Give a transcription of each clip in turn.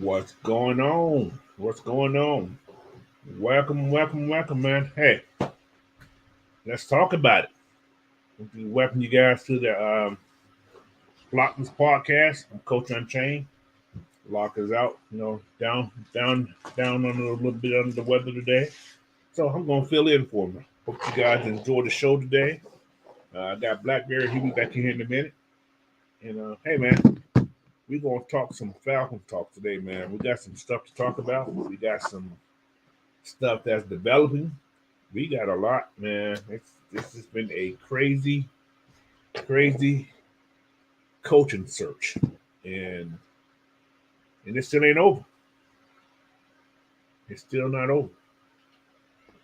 What's going on? What's going on? Welcome, man. Hey, let's talk about it. Welcome you guys to the Lochness Podcast. I'm Coach Unchained. Lock is out, down on a little bit under the weather today. So I'm gonna fill in for me. Hope you guys enjoy the show today. I got Blackberry. He'll be back here in a minute. And hey, man, we're gonna talk some Falcons talk today, man. We got some stuff to talk about. We got some stuff that's developing. We got a lot, man. This has been a crazy coaching search, and it still ain't over. It's still not over.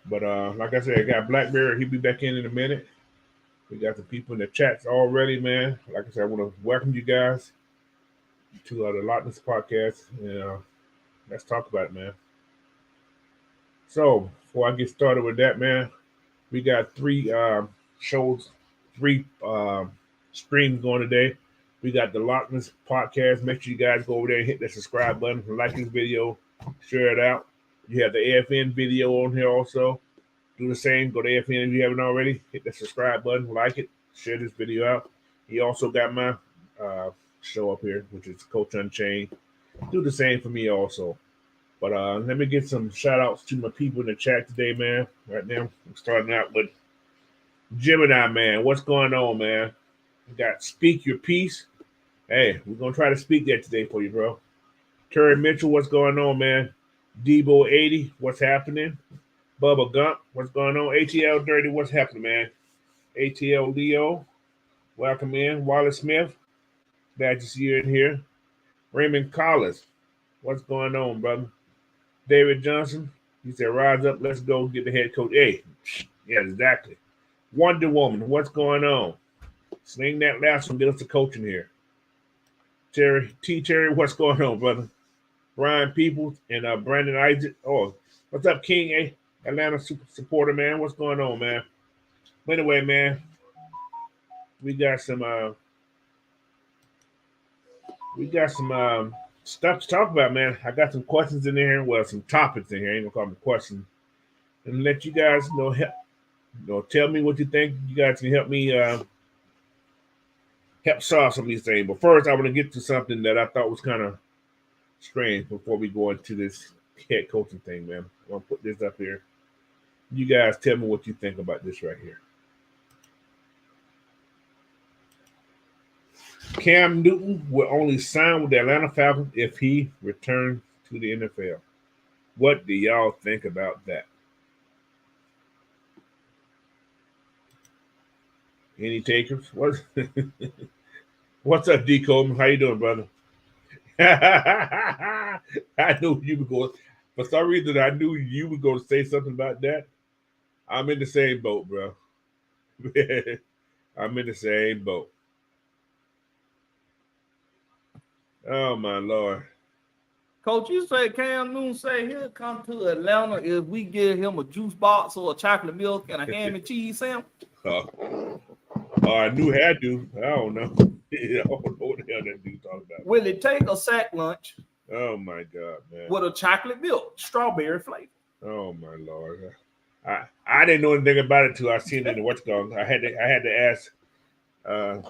But like I said, I got Blackberry. He'll be back in a minute. We got the people in the chats already, man. Like I said, I want to welcome you guys to the Lochness Podcast. And let's talk about it, man. So before I get started with that, man, we got three shows, three streams going today. We got the Lochness Podcast. Make sure you guys go over there and hit that subscribe button, like this video, share it out. You have the AFN video on here also. Do the same. Go to AFN if you haven't already. Hit that subscribe button, like it, share this video out. He also got my show up here, which is Coach Unchained. Do the same for me also. But let me get some shout outs to my people in the chat today, man. Right now, I'm starting out with Gemini, man. What's going on, man? We got Speak Your Piece. Hey, we're going to try to speak that today for you, bro. Terry Mitchell, what's going on, man? Debo 80, what's happening? Bubba Gump, what's going on? ATL Dirty, what's happening, man? ATL Leo, welcome in. Wallace Smith, glad to see you in here. Raymond Collins, what's going on, brother? David Johnson, he said, rise up, let's go get the head coach. Hey, yeah, exactly. Wonder Woman, what's going on? Sling that last one, get us a coach in here. Terry, what's going on, brother? Brian Peoples and Brandon Isaac. Oh, what's up, King? Hey, Atlanta super supporter, man. What's going on, man? But anyway, man, we got some stuff to talk about, man. I got some questions in there. Well, some topics in here. I ain't gonna call them questions. And let you guys tell me what you think. You guys can help me help solve some of these things. But first, I want to get to something that I thought was kind of strange before we go into this head coaching thing, man. I'm gonna put this up here. You guys tell me what you think about this right here. Cam Newton will only sign with the Atlanta Falcons if he returns to the NFL. What do y'all think about that? Any takers? What's up, D. Coleman? How you doing, brother? I knew you were going. For some reason, I knew you were going to say something about that. I'm in the same boat, bro. I'm in the same boat. Oh, my Lord. Coach, you say Cam Newton say he'll come to Atlanta if we give him a juice box or a chocolate milk and a ham and cheese sandwich? I knew had to. I don't know. I don't know what the hell that dude talking about. Will it take a sack lunch? Oh my God, man! With a chocolate milk, strawberry flavor. Oh my Lord! I didn't know anything about it till I seen it in what's called. I had to ask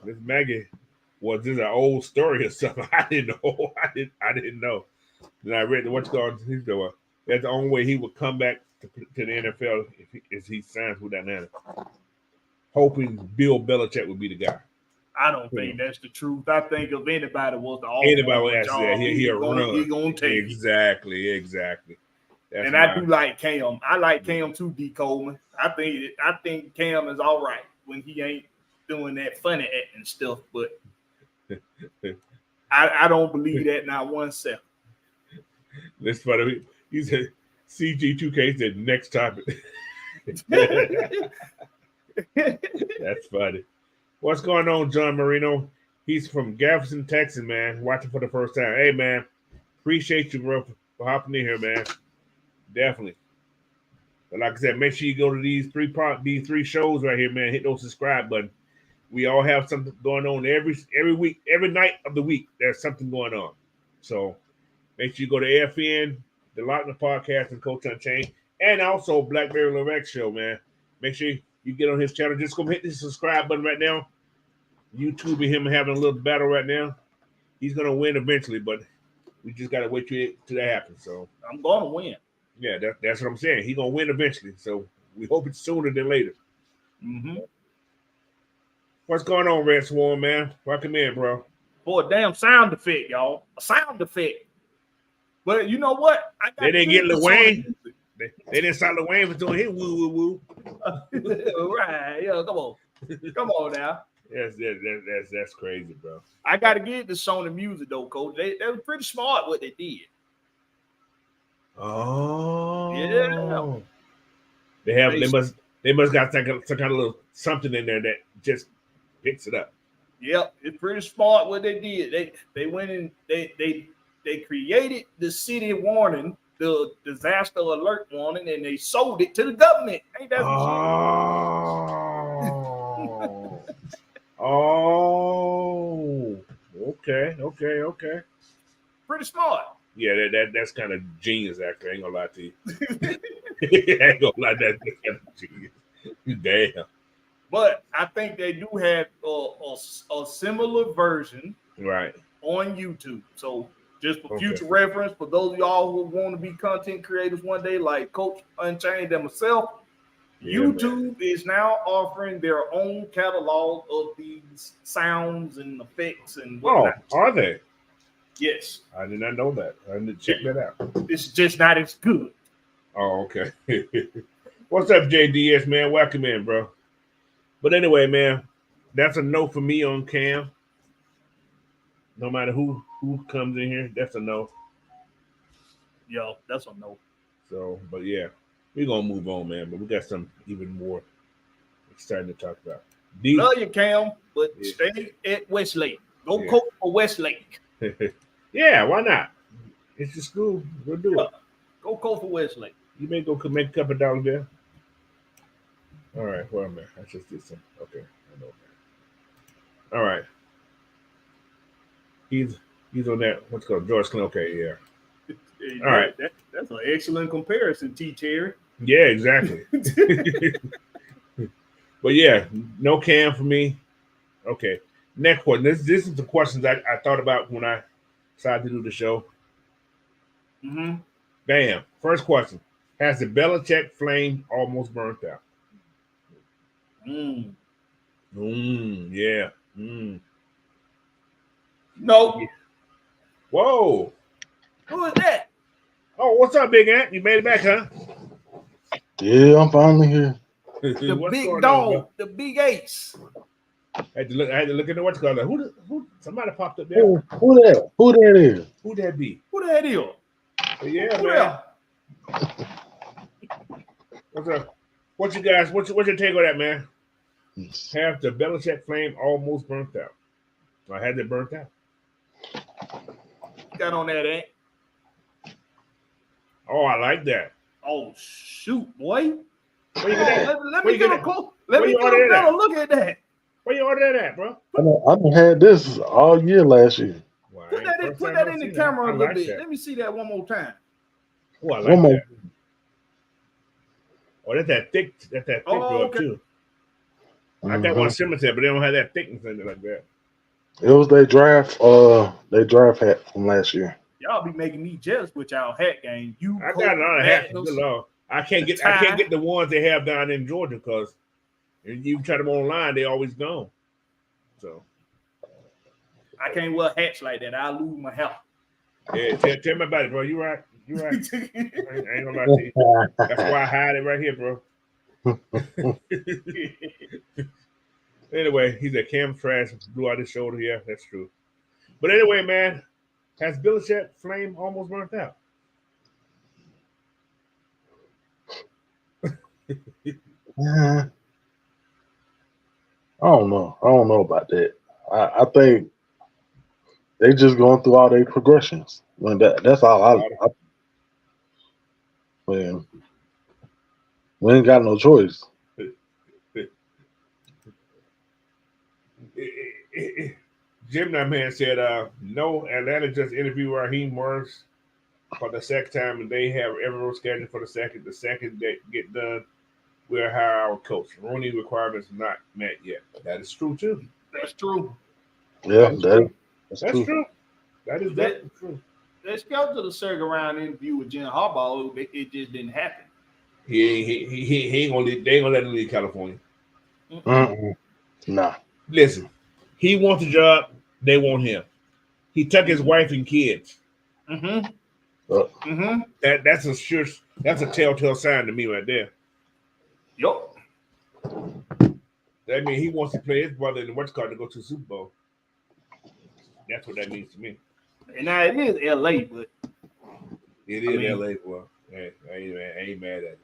Miss Maggie, was this an old story or something? I didn't know. I didn't know. Then I read the what's called. He said, well, that's the only way he would come back to the NFL if he signs with Atlanta. Hoping Bill Belichick would be the guy. I don't think that's the truth. I think if anybody was the anybody would ask that, he'll run. He gonna take exactly. That's and I do like Cam. I like Cam too, D. Coleman. I think Cam is all right when he ain't doing that funny acting stuff, but I don't believe that not 1 second. That's funny. He said CG2K said next topic. That's funny. What's going on, John Marino? He's from Galveston, Texas, man. Watching for the first time. Hey, man. Appreciate you, bro, for hopping in here, man. Definitely. But like I said, make sure you go to these three shows right here, man. Hit those subscribe button. We all have something going on every week, every night of the week. There's something going on. So Make sure you go to AFN, the Lochness Podcast, and Coach Unchained, and also Blackberry Lorex Show, man. Make sure you get on his channel. Just go hit the subscribe button right now. YouTube and him having a little battle right now. He's gonna win eventually, but we just gotta wait till that happens. So I'm gonna win. Yeah, that's what I'm saying. He's gonna win eventually. So we hope it's sooner than later. Mm-hmm. What's going on, Red Swarm, man? Welcome in, bro. Boy, damn sound effect, y'all. A sound effect. But you know what? They didn't get Lil Wayne. They didn't start Lil Wayne for doing his woo woo woo. Right. Yeah, come on. Come on now. That's crazy, bro. I gotta give the Sony Music though, Coach. They were pretty smart what they did. Oh yeah. They must got some kind of little something in there that just picks it up. Yep, it's pretty smart what they did. They went in, they created the city warning, the disaster alert warning, and they sold it to the government. Ain't that Oh, okay. Pretty smart. Yeah, that's kind of genius, actually. I ain't gonna lie to you. I ain't gonna lie, that's kind of genius. Damn. But I think they do have a similar version right on YouTube. So just for future reference, for those of y'all who want to be content creators one day, like Coach Unchained and myself, YouTube is now offering their own catalog of these sounds and effects and whatnot. Oh, are they? Yes. I did not know that. I need to check that out. It's just not as good. Oh, okay. What's up, JDS, man? Welcome in, bro. But anyway, man, that's a no for me on Cam. No matter who comes in here, that's a no. Yo, that's a no. So, but yeah, we're going to move on, man. But we got something even more exciting to talk about. Love you, Cam, but stay at Westlake. Go coach for Westlake. Yeah, why not? It's the school. We'll do it. Go coach for Westlake. You may go make a couple of dollars there. All right, where am I? I just did some. Okay, I know that. All right. He's on that. What's it called? George Clinton. Okay, yeah. All right. That's an excellent comparison, T. Terry. Yeah, exactly. But yeah, no Cam for me. Okay. Next one. This is the questions I thought about when I decided to do the show. Mm-hmm. Bam. First question. Has the Belichick flame almost burnt out? Yeah. No. Whoa. Who is that? Oh, what's up, Big Ant? You made it back, huh? Yeah, I'm finally here. The big dog, the big ace. I had to look into what's called. Who? Somebody popped up there. Who that? Who that is? Who that be? Who that is? Yeah, man. What's up? What's your take on that, man? Have the Belichick flame almost burnt out? Or has it burnt out? Got on that, Ant. Oh, I like that. Oh, shoot, boy. Where you get that? Let me get a better look at that. Where you order that at, bro? I done had this all year last year. Well, put that in the camera a little bit. That. Let me see that one more time. Oh, I like that. Oh, that's that thick rub too. I got one cemetery, but they don't have that thickness in it like that. It was their draft hat from last year. Y'all be making me jealous with y'all hat game. I got another hat. Good Lord. I can't get the ones they have down in Georgia because you try them online, they always gone. So I can't wear hats like that. I'll lose my health. Yeah, tell me about it, bro. You right. I ain't gonna lie to you. That's why I hide it right here, bro. Anyway, he's a Cam trash, blew out his shoulder. Yeah, that's true. But anyway, man, has Belichick flame almost burnt out? I don't know. I don't know about that. I think they just going through all their progressions. When that's all when we ain't got no choice. Jim, that man said, no, Atlanta just interviewed Raheem Morris for the second time, and they have everyone scheduled for the second. The second that get done, we'll hire our coach. Rooney requirements not met yet. That is true too. That's true. Yeah, That's true. That is definitely true. Let's go to the second round interview with Jim Harbaugh. It just didn't happen. He ain't gonna. They ain't gonna let him leave California. Nah. Listen, he wants a job. They want him. He took his wife and kids. That's a sure. That's a telltale sign to me right there. Yup. That means he wants to play his brother in the West Card to go to the Super Bowl. That's what that means to me. And now it is LA, but it is LA, boy. Hey, I ain't mad at it.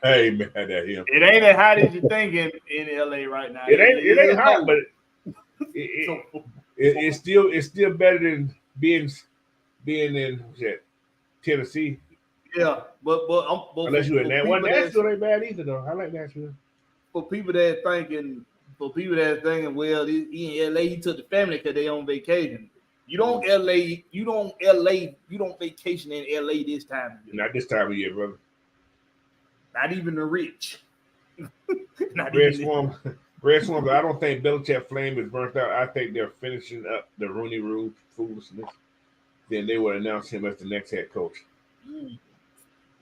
I ain't mad at him. It ain't as hot as you think in LA right now. It ain't hot, but it's still better than being in Tennessee. Yeah, but unless you're in that one, Nashville ain't bad either though. I like Nashville. For people that thinking, well, he in LA, he took the family because they on vacation. You don't vacation in LA this time of year. Not this time of year, brother. Not even the rich. Red Swarm, I don't think Belichick flame is burnt out. I think they're finishing up the Rooney Rule foolishness. Then they will announce him as the next head coach.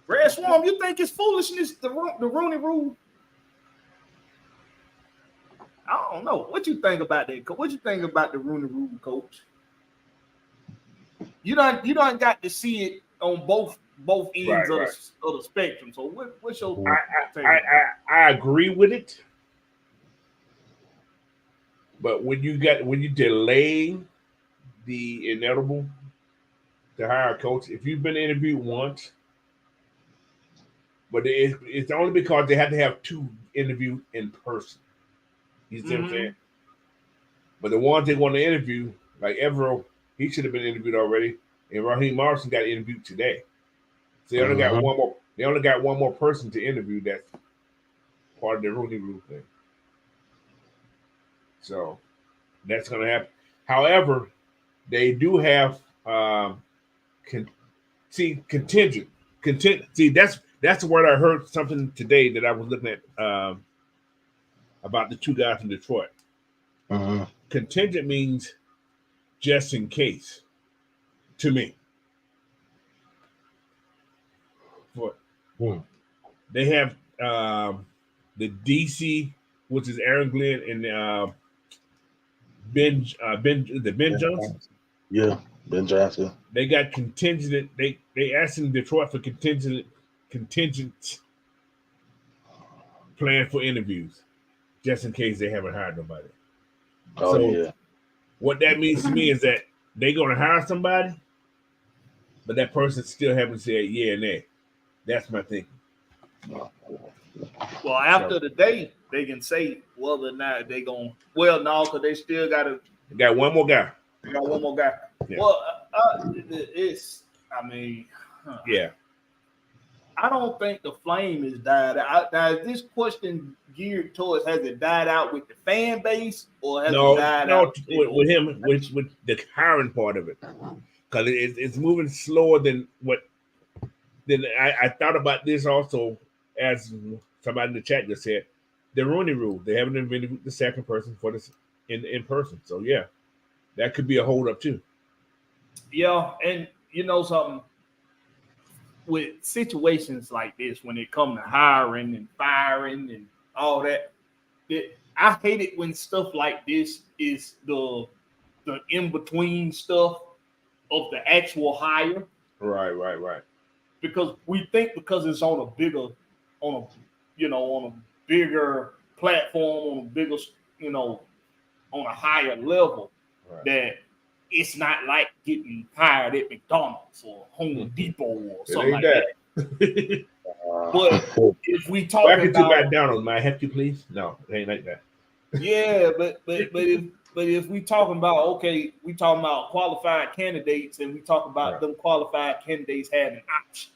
Red Swarm, you think it's foolishness, the Rooney Rule? I don't know. What you think about that? What you think about the Rooney Rule, Coach? You don't got to see it on both ends of the spectrum. So what's your take? I agree with it, but when you delay the inevitable to hire a coach, if you've been interviewed once, but it's only because they have to have two interviews in person. You see what I'm saying? But the ones they want to interview, like Evero, he should have been interviewed already, and Raheem Morrison got interviewed today. So they only got one more. They only got one more person to interview. That's part of the Rooney Rule thing. So that's going to happen. However, they do have contingent. See, that's the word I heard something today that I was looking at about the two guys from Detroit. Contingent means just in case to me. They have the DC, which is Aaron Glenn and Ben Johnson. Yeah, Ben Johnson. They got contingent. They asked in Detroit for contingent plan for interviews, just in case they haven't hired nobody. What that means to me is that they're going to hire somebody, but that person still haven't said yeah and nay. That's my thinking. Well, after the day, they can say whether or not they going. Well, no, because they still got to. They got one more guy. Yeah. Well, yeah. I don't think the flame has died out. Now, is this question geared towards has it died out with the fan base or has it died out with him with the hiring part of it? Because it's moving slower than what. Then I thought about this also, as somebody in the chat just said, the Rooney Rule. They haven't invented the second person for this in person. So yeah, that could be a hold up too. Yeah, and you know something. With situations like this, when it comes to hiring and firing and all that, I hate it when stuff like this is the in-between stuff of the actual hire. Right. Because we think because it's on a bigger platform, on a bigger, on a higher level, that it's not like getting hired at McDonald's or Home Depot or something like that. But if we talk about McDonald's, may I help you, please? No, it ain't like that. Yeah, but if we talking about we talking about qualified candidates and we talk about them qualified candidates having options.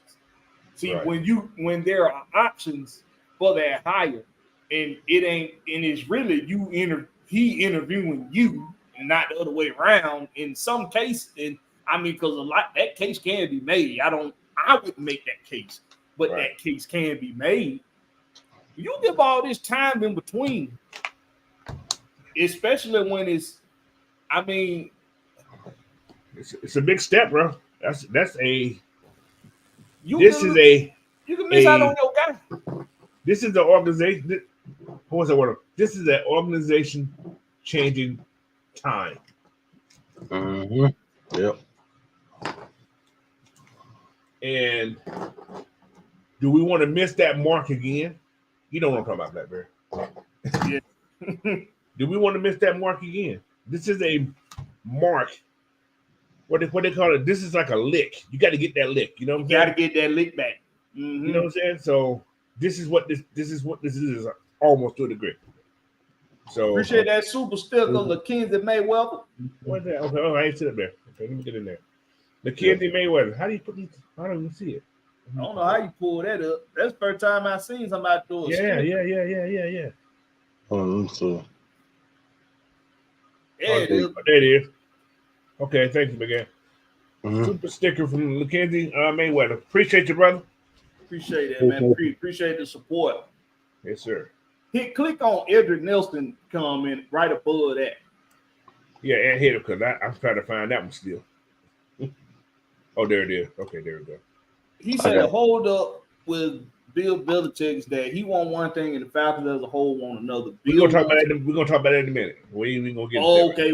See, when there are options for that hire, and it's really he interviewing you and not the other way around. In some cases, and I mean, because a lot that case can be made. I wouldn't make that case, but that case can be made. You give all this time in between, especially when it's. I mean, it's a big step, bro. That's a. You this can, is a. You can miss out on your guy. This is the organization. What was that word? This is an organization changing time. Mm-hmm. Yep. And do we want to miss that mark again? You don't want to talk about Blackberry. Yeah. Do we want to miss that mark again? This is a mark. What they call it? This is like a lick. You got to get that lick. You know what I'm saying? You got to get that lick back. Mm-hmm. You know what I'm saying? So this is what this is almost to a degree. So appreciate that super sticker, Lochness Mayweather. What's that? Okay, I ain't sit up there. Okay, let me get in there. Lochness Mayweather. How do you put these? I don't even see it. I don't know how you pull that up. That's the first time I seen somebody do it. Yeah. So there it is. There it is. Okay, thank you, Miguel. Mm-hmm. Super sticker from Lochness Mayweather. Appreciate you, brother. Appreciate that, man. Appreciate the support. Yes, sir. Click on Edric Nelson comment right above that. Yeah, and hit it because I'm trying to find that one still. Oh, there it is. Okay, there we go. He said, hold up with Bill Belichick is that he want one thing and the Falcons as a whole want another. We're gonna talk about that in a minute. We ain't gonna get. Okay,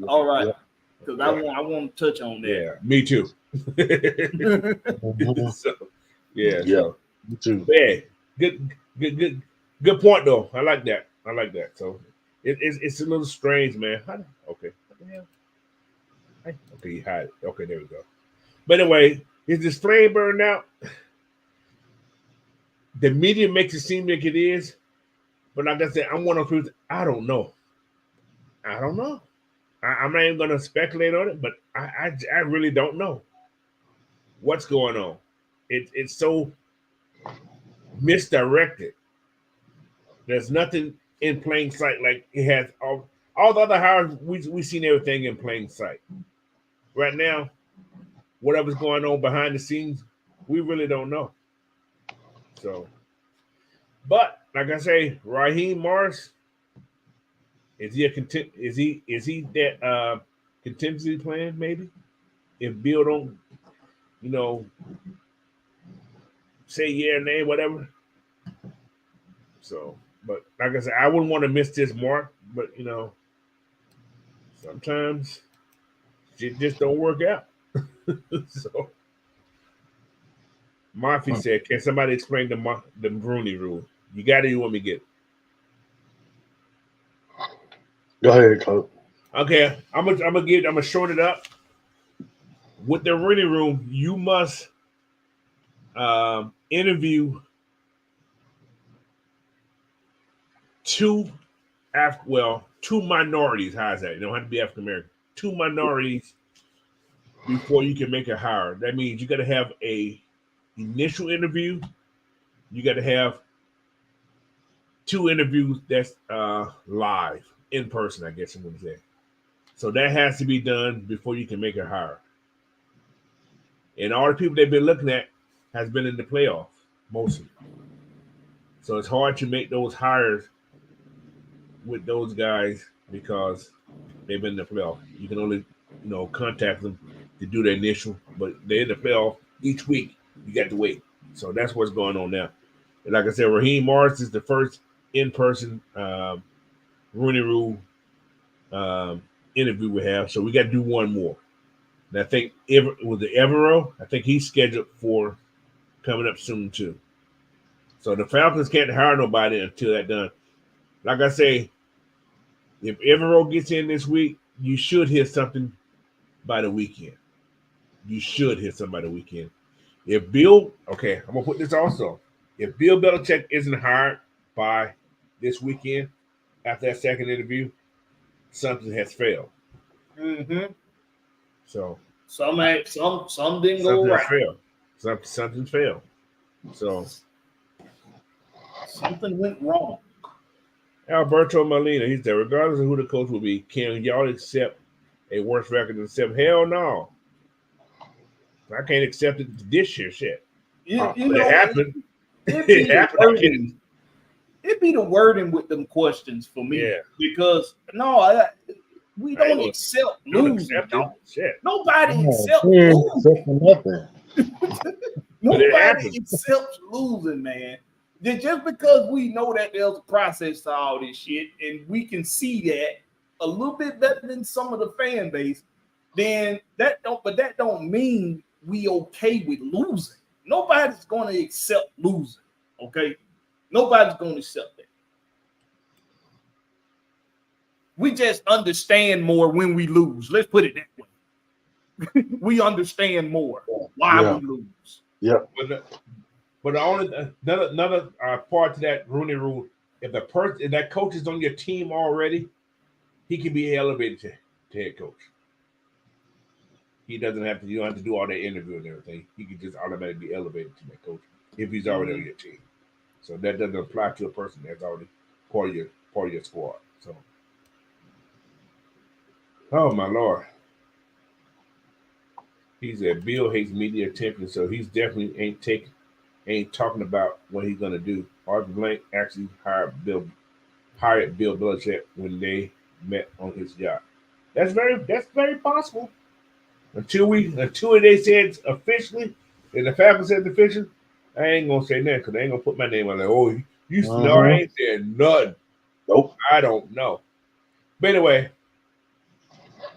all right. Because I want to touch on that. Yeah, me too. So, yeah, me too. Yeah, good point though. I like that. So it's a little strange, man. Okay, what the hell? Okay, you hide it. Okay, there we go. But anyway, is this flame burned out? The media makes it seem like it is, but like I said, I'm one of those people. I don't know. I'm not even going to speculate on it, but I really don't know what's going on. It's so misdirected. There's nothing in plain sight like it has all the other hires. We seen everything in plain sight. Right now, whatever's going on behind the scenes, we really don't know. So, but like I say, Raheem Morris, is he that contingency plan? Maybe if Bill don't, say yeah, nay, whatever. So, but like I said, I wouldn't want to miss this mark. But sometimes it just don't work out. So, Murphy said, "Can somebody explain the Rooney rule? You got it. You want me to get it?" Go ahead, Coach. Okay, I'm gonna short it up. With the Rooney rule, you must interview two minorities. How's that? You don't have to be African American. 2 minorities before you can make a hire. That means you got to have a initial interview. You got to have 2 interviews that's live in person. I guess I'm going to say. So that has to be done before you can make a hire. And all the people they've been looking at has been in the playoffs mostly. So it's hard to make those hires with those guys because they've been in the playoff. You can only, contact them to do the initial, but they're in the playoff each week. You got to wait. So that's what's going on now. And like I said, Raheem Morris is the first in-person Rooney Rule interview we have. So we got to do one more. And I think with the Evero, I think he's scheduled for coming up soon too. So the Falcons can't hire nobody until that's done. Like I say, if Evero gets in this week, you should hear something by the weekend. If Bill, okay, I'm going to put this also. If Bill Belichick isn't hired by this weekend after that second interview, something has failed. Mm-hmm. So some didn't go right. Something failed. So something went wrong. Alberto Molina, he said, regardless of who the coach will be, can y'all accept a worse record than 7? Hell no. I can't accept it this year. Shit. You But know, it happened. It be It happened. It be the wording with them questions for me. Yeah. Because we don't accept losing. Shit. Nobody No, accepts we ain't losing. accepting nothing. Nobody accepts losing, man. Just because we know that there's a process to all this shit, and we can see that a little bit better than some of the fan base, then that don't mean we okay with losing. Nobody's going to accept losing. Okay, nobody's going to accept that. We just understand more when we lose. Let's put it that way. We understand more why we lose. Yeah. But the only another part to that Rooney Rule, if that coach is on your team already, he can be elevated to head coach. He doesn't have to. You don't have to do all that interview and everything. He can just automatically be elevated to head coach if he's already on your team. So that doesn't apply to a person that's already part of your squad. So, oh my Lord. He said Bill hates media attention, so he's definitely ain't talking about what he's gonna do. Arthur Blank actually hired Bill Belichick when they met on his job. That's very possible. Until they said it's officially, and the Falcons said it's official, I ain't gonna say that because they ain't gonna put my name on there. Oh, you know, I ain't saying nothing. Nope. I don't know. But anyway,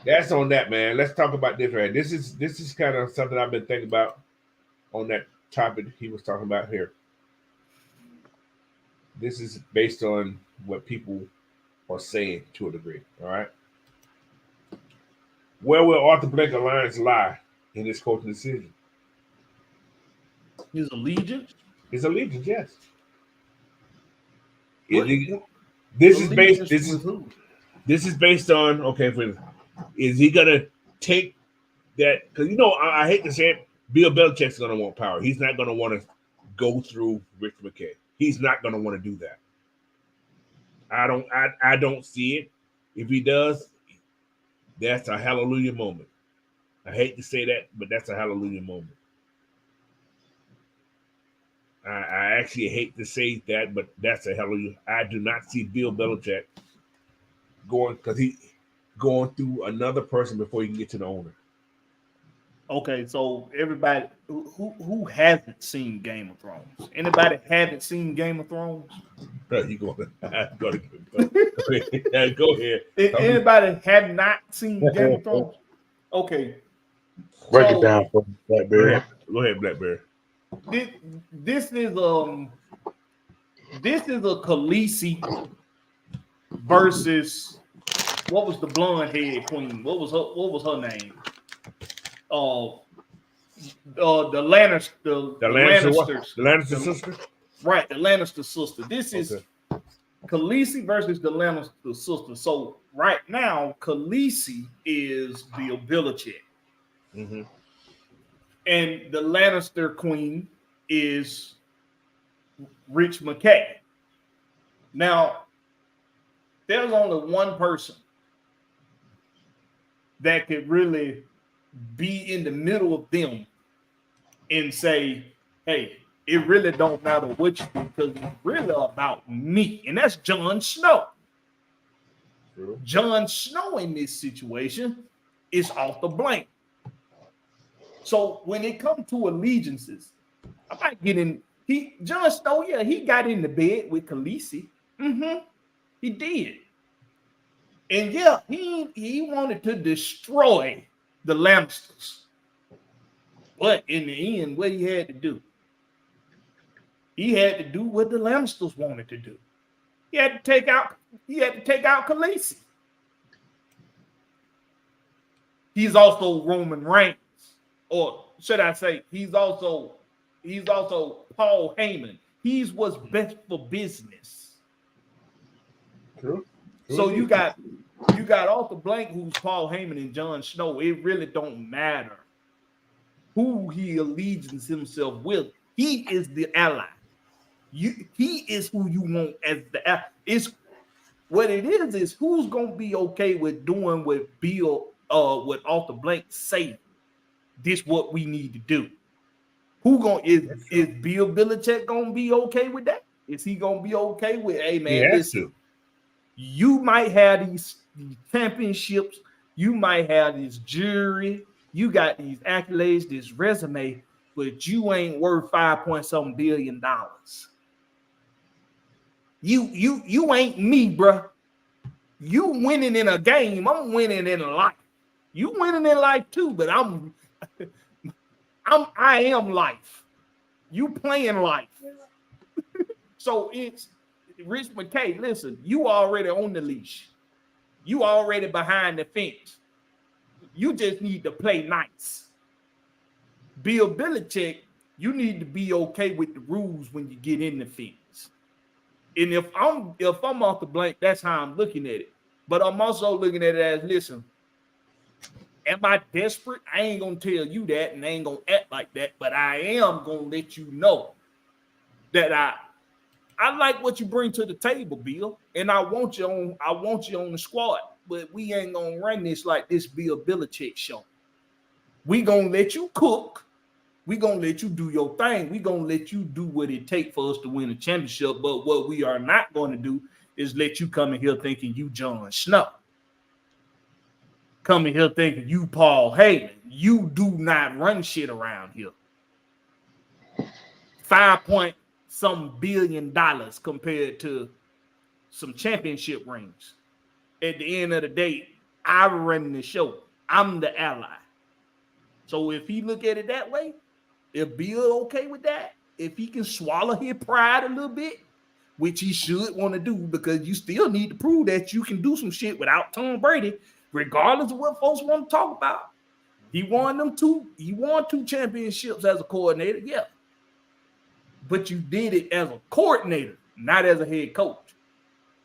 that's on that, man. Let's talk about this, right? This is kind of something I've been thinking about on that topic he was talking about here. This is based on what people are saying to a degree. All right. Where will Arthur Blank alliance lie in this coaching decision? His allegiance? His allegiance, yes. This is based on is he gonna take that? Because I hate to say it, Bill Belichick's gonna want power. He's not gonna want to go through Rick McKay. He's not gonna want to do that. I don't see it. If he does, that's a hallelujah moment. I hate to say that, but that's a hallelujah moment. I actually hate to say that, but that's a hallelujah. I do not see Bill Belichick going through another person before he can get to the owner. Okay, so everybody who hasn't seen Game of Thrones, anybody haven't seen Game of Thrones? You go ahead. Anybody have not seen Game of Thrones? Okay, break it down for Blackberry. Go ahead, Blackberry. This is a Khaleesi versus what was the blonde head queen? What was her name? The Lannisters. The Lannister sister? Right, the Lannister sister. This is Khaleesi versus the Lannister sister. So right now, Khaleesi is Bill Belichick. Mm-hmm. And the Lannister queen is Rich McKay. Now, there's only one person that could really be in the middle of them and say, hey, it really don't matter what you do because it's really about me. And that's Jon Snow. True. Jon Snow in this situation is off the blank. So when it comes to allegiances, I might get in. Jon Snow, he got in the bed with Khaleesi. Mm-hmm. He did. And he wanted to destroy the Lannisters. But in the end, what he had to do? He had to do what the Lannisters wanted to do. He had to take out Khaleesi. He's also Roman Reigns. Or should I say, he's also Paul Heyman. He's what's best for business. True. So you got Arthur Blank, who's Paul Heyman, and Jon Snow. It really don't matter who he allegiance himself with. He is the ally. He is who you want as the ally. It's what it is who's gonna be okay with doing what what Arthur Blank say this what we need to do. Is Bill Belichick gonna be okay with that? Is he gonna be okay with, hey man, listen, you might have these championships, you might have this jury, you got these accolades, this resume, but you ain't worth $5.7 billion. You ain't me, bruh. You winning in a game, I'm winning in life. You winning in life too, but I am life. You playing life. So it's Rich McKay. Listen, you already on the leash. You already behind the fence. You just need to play nice. Bill Belichick, you need to be okay with the rules when you get in the fence. And if I'm off the blank, that's how I'm looking at it. But I'm also looking at it as, listen, am I desperate? I ain't gonna tell you that, and I ain't gonna act like that. But I am gonna let you know that I like what you bring to the table, Bill, and I want you on the squad. But we ain't gonna run this like this Bill Belichick show. We gonna let you cook. We gonna let you do your thing. We gonna let you do what it takes for us to win a championship. But what we are not going to do is let you come in here thinking you Jon Snow. Come in here thinking you Paul Heyman. You do not run shit around here. $5.some billion compared to some championship rings. At the end of the day, I'm running the show. I'm the ally. So if he look at it that way, if Bill okay with that, if he can swallow his pride a little bit, which he should want to do, because you still need to prove that you can do some shit without Tom Brady, regardless of what folks want to talk about. He won two championships as a coordinator, yeah. But you did it as a coordinator, not as a head coach.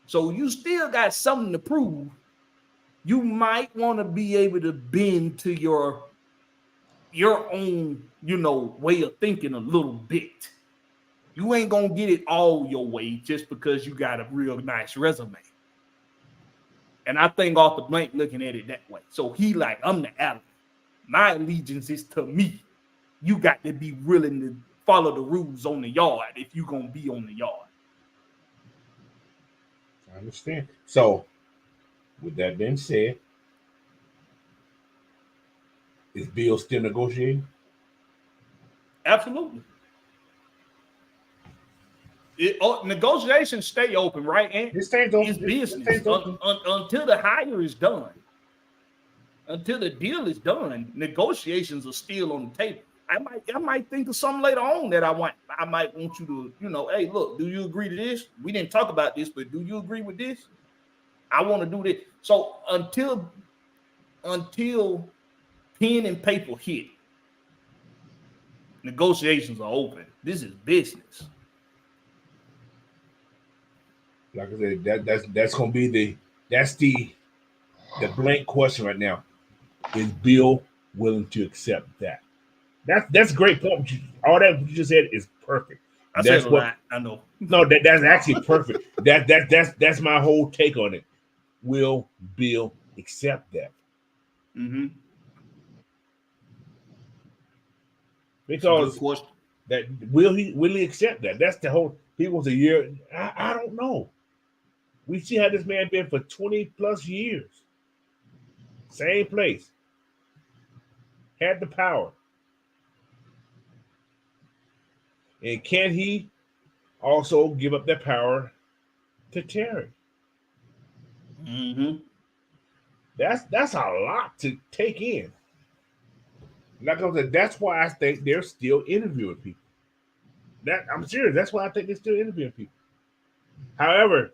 So you still got something to prove. You might want to be able to bend to your own, way of thinking a little bit. You ain't gonna get it all your way just because you got a real nice resume. And I think off the blank looking at it that way. So he like, I'm the ally. My allegiance is to me. You got to be willing to follow the rules on the yard if you're gonna be on the yard. I understand. So, with that being said, is Bill still negotiating? Absolutely. Negotiations stay open, right? And it stays open. It's business until the hire is done. Until the deal is done, negotiations are still on the table. I might think of something later on that I might want you to, hey, look, do you agree to this? We didn't talk about this, but do you agree with this? I want to do this. So until pen and paper hit, negotiations are open. This is business. Like I said, that's gonna be the blank question right now. Is Bill willing to accept that? That's a great point. All that you just said is perfect. I said a lot. I know. No, that's actually perfect. That's my whole take on it. Will Bill accept that? Mm-hmm. Because that will he accept that? That's the whole. He was a year. I don't know. We see how this man been for 20 plus years. Same place. Had the power. And can he also give up that power to Terry? Mm-hmm. That's a lot to take in. Like I said, that's why I think they're still interviewing people. I'm serious. That's why I think they're still interviewing people. However,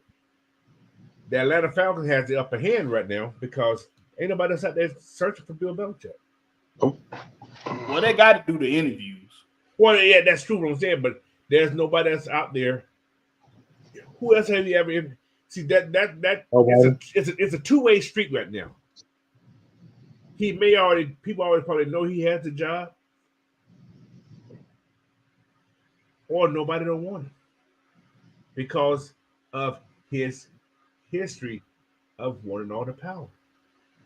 the Atlanta Falcons has the upper hand right now because ain't nobody else out there searching for Bill Belichick. Oh. Well, they got to do the interviews. Well, yeah, that's true what I'm saying, but there's nobody else out there. Who else have you ever see that okay. It's a two-way street right now. People already probably know he has the job, or nobody don't want it because of his history of wanting all the power.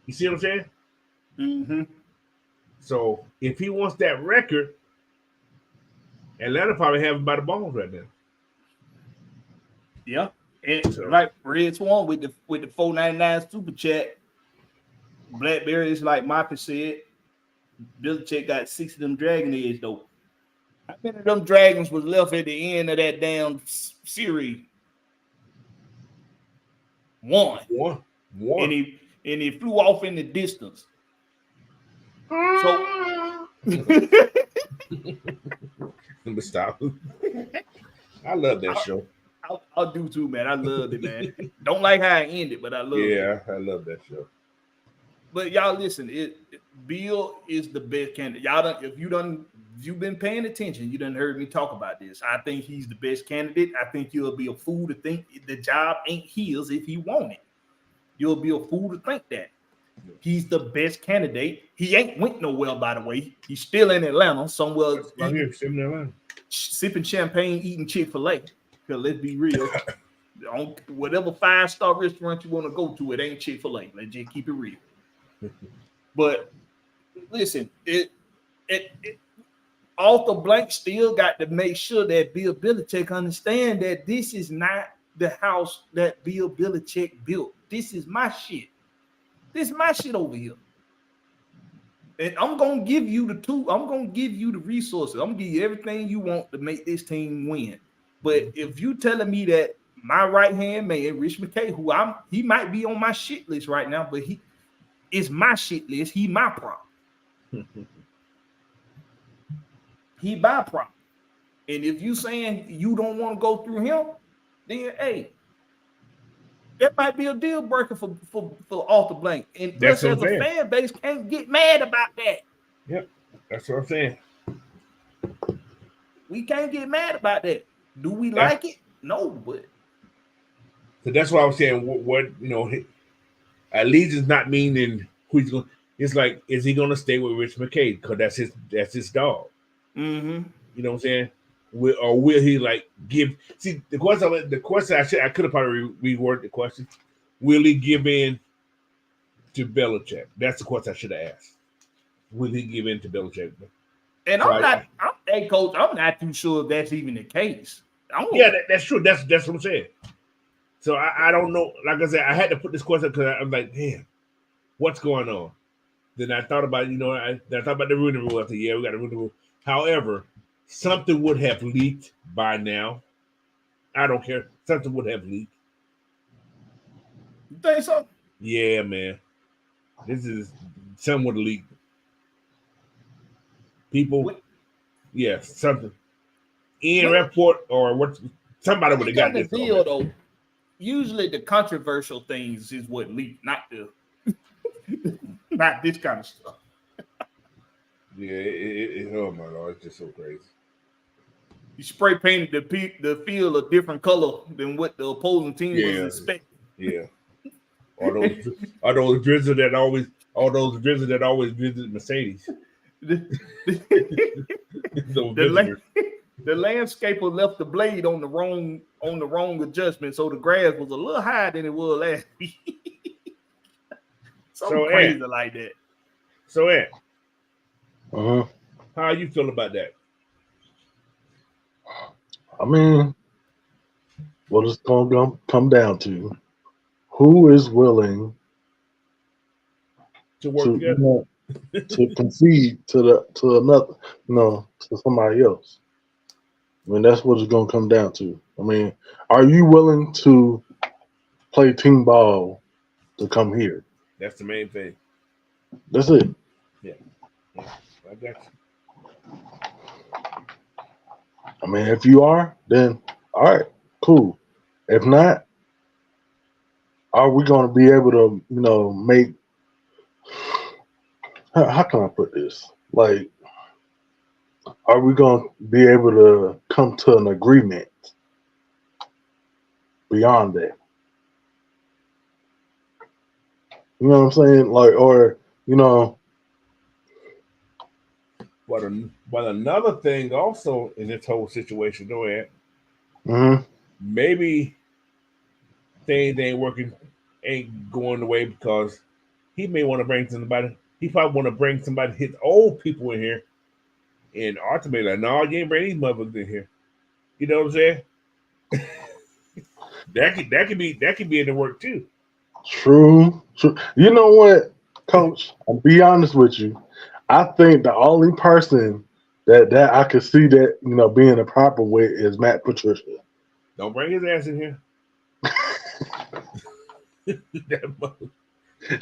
You see what I'm saying? Mm-hmm. So if he wants that record, Atlanta probably have him by the balls right now. Yeah. And like Red Swan with the $4.99 super chat, Blackberry is like Mopper said. Belichick got 6 of them dragon eggs though. How many of them dragons was left at the end of that damn series? One. And he flew off in the distance. So Let me stop. I love that show. I'll do too, man. I loved it, man. Don't like how it ended, but I love it. Yeah, I love that show. But y'all listen, Bill is the best candidate. Y'all if you've been paying attention, you done heard me talk about this. I think he's the best candidate. I think you'll be a fool to think the job ain't his if he want it. You'll be a fool to think that. He's the best candidate. He ain't went nowhere, by the way. He's still in Atlanta, somewhere sipping champagne, eating Chick-fil-A. Because let's be real. Whatever 5-star restaurant you want to go to, it ain't Chick-fil-A. Let's just keep it real. But listen, Arthur Blank still got to make sure that Bill Belichick understand that this is not the house that Bill Belichick built. This is my shit. This is my shit over here. And I'm going to give you I'm going to give you the resources. I'm going to give you everything you want to make this team win. But if you telling me that my right-hand man, Rich McKay, he might be on my shit list right now, but he is my shit list. He my problem. He my problem. And if you saying you don't want to go through him, then hey, that might be a deal breaker for Arthur Blank. And plus, as a fan base, can't get mad about that. Yep, that's what I'm saying. We can't get mad about that. Do we like it? No, but so that's why I was saying what allegiance not meaning who he's going. It's like, is he going to stay with Rich McKay because that's his dog? Mm-hmm. You know what I'm saying? Will he like give? See, the question I could have probably reworded the question. Will he give in to Belichick? That's the question I should have asked. Will he give in to Belichick? And so hey, Coach, I'm not too sure if that's even the case. That's true. That's what I'm saying. So I don't know. Like I said, I had to put this question because I'm like, damn, what's going on? Then I thought about, I thought about the Rooney Rule. I said, yeah, we got the Rooney Rule. However, something would have leaked by now. I don't care. Something would have leaked. You think so? Yeah, man. Something would have leaked. People, something. Ian Rapport or what? Somebody would have got this deal though. Usually, the controversial things is what leak, not this kind of stuff. Yeah, oh my Lord, it's just so crazy. You spray painted the field a different color than what the opposing team was expecting. Yeah, all those drizzle that always visit Mercedes. The landscaper left the blade on the wrong adjustment, so the grass was a little higher than it was last week. Something crazy like that. So Ed, how you feel about that? I mean, what it's going to come down to, who is willing to work together, to concede to somebody else. I mean, that's what it's going to come down to. I mean, are you willing to play team ball to come here? That's the main thing. That's it. Yeah. I got you. I mean, if you are, then all right, cool. If not, are we going to be able to, make? How can I put this? Like, are we going to be able to come to an agreement beyond that? You know what I'm saying? Like, or But another thing also in this whole situation, though, Ed, maybe things ain't going the way because he may want to bring somebody he probably want to bring somebody his old people in here, and ultimately, like, no, you ain't bring these motherfuckers in here. You know what I'm saying? that could be in the work too. True. You know what, Coach? I'll be honest with you. I think the only person that I could see that being a proper with is Matt Patricia. Don't bring his ass in here.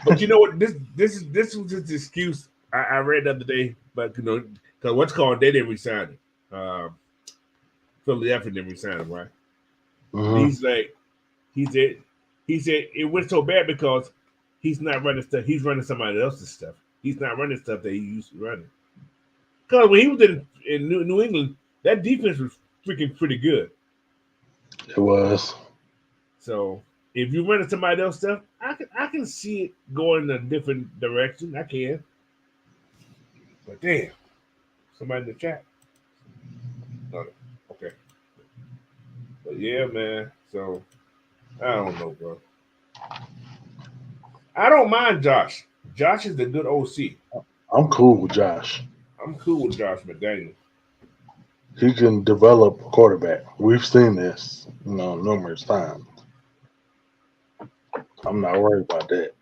But you know what? This was his excuse. I read the other day, but because what's called they didn't resign him. Philadelphia didn't resign him, right? Mm-hmm. He said it went so bad because he's not running stuff. He's running somebody else's stuff. He's not running stuff that he used to run. Because when he was in New England, that defense was freaking pretty good. It was. So if you're running somebody else's stuff, I can see it going in a different direction. I can. But damn, somebody in the chat. No, okay. But yeah, man. So I don't know, bro. I don't mind Josh. Josh is a good OC. I'm cool with Josh. I'm cool with Josh McDaniel. He can develop a quarterback. We've seen this, numerous times. I'm not worried about that.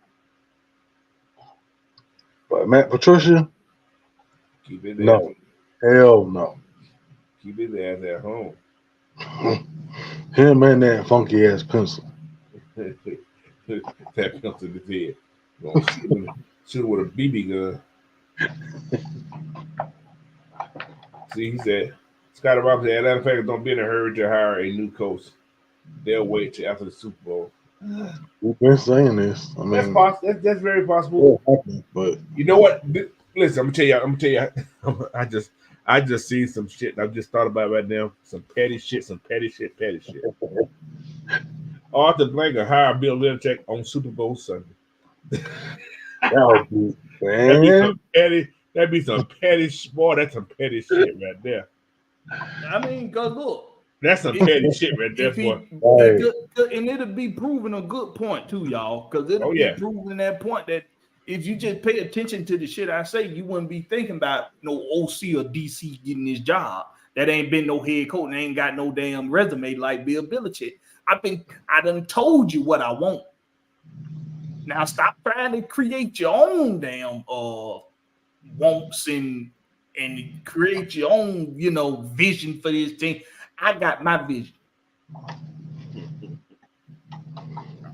But Matt Patricia, Keep it no. Hell no. Keep his ass at home. Him and that funky ass pencil. That pencil in his head. Shoot with a BB gun. See, he said, Scotty Robinson said, Atlanta Falcons don't be in a hurry to hire a new coach. They'll wait till after the Super Bowl. We've been saying this. I mean, that's possible. That's very possible. But you know what? Listen, I'm gonna tell you. I just seen some shit. I just thought about it right now. Some petty shit. Arthur Blank hire Bill Belichick on Super Bowl Sunday. That would be, man. That'd be some petty shit. Boy, that's some petty shit right there. I mean, because look. That's some petty shit right there, boy. And it'll be proving a good point, too, y'all. Because it'll be proving that point that if you just pay attention to the shit I say, you wouldn't be thinking about no OC or DC getting this job. That ain't been no head coach and ain't got no damn resume like Bill Belichick. I done told you what I want. Now stop trying to create your own damn wants and create your own, vision for this thing. I got my vision.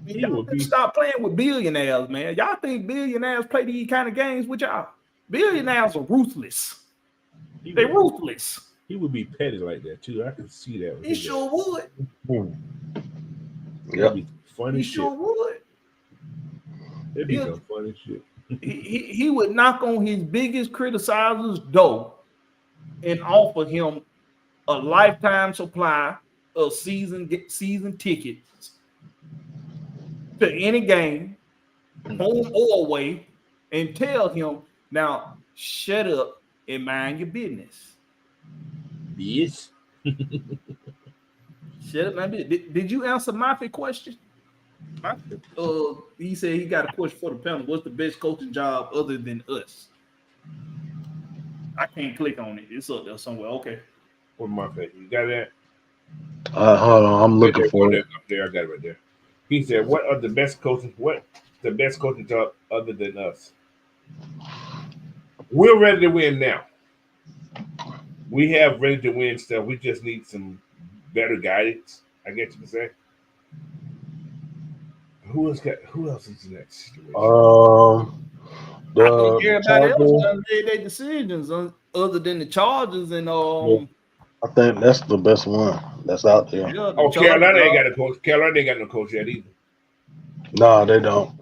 Y'all stop playing with billionaires, man. Y'all think billionaires play these kind of games with y'all? Billionaires are ruthless. They're ruthless. He would be petty like that too. I can see that. He sure would. Yeah, funny. He sure would. It'd be some funny shit. He would knock on his biggest criticizer's door and offer him a lifetime supply of season tickets to any game, home or away, and tell him, now shut up and mind your business. Yes. Shut up, man. Did you answer my question? He said he got a question for the panel. What's the best coaching job other than us? I can't click on it. It's up there somewhere. Okay. Where's my face? You got that? Hold on. I'm looking for it. Up there. I got it right there. He said, "What are the best coaches? What the best coaching job other than us? We're ready to win now. We have ready to win stuff. We just need some better guidance. I guess you can say. Who else is in that situation? I think everybody else done made their decisions other than the Chargers and I think that's the best one that's out there. Yeah, Carolina ain't got a coach. Carolina ain't got no coach yet either. No, they don't.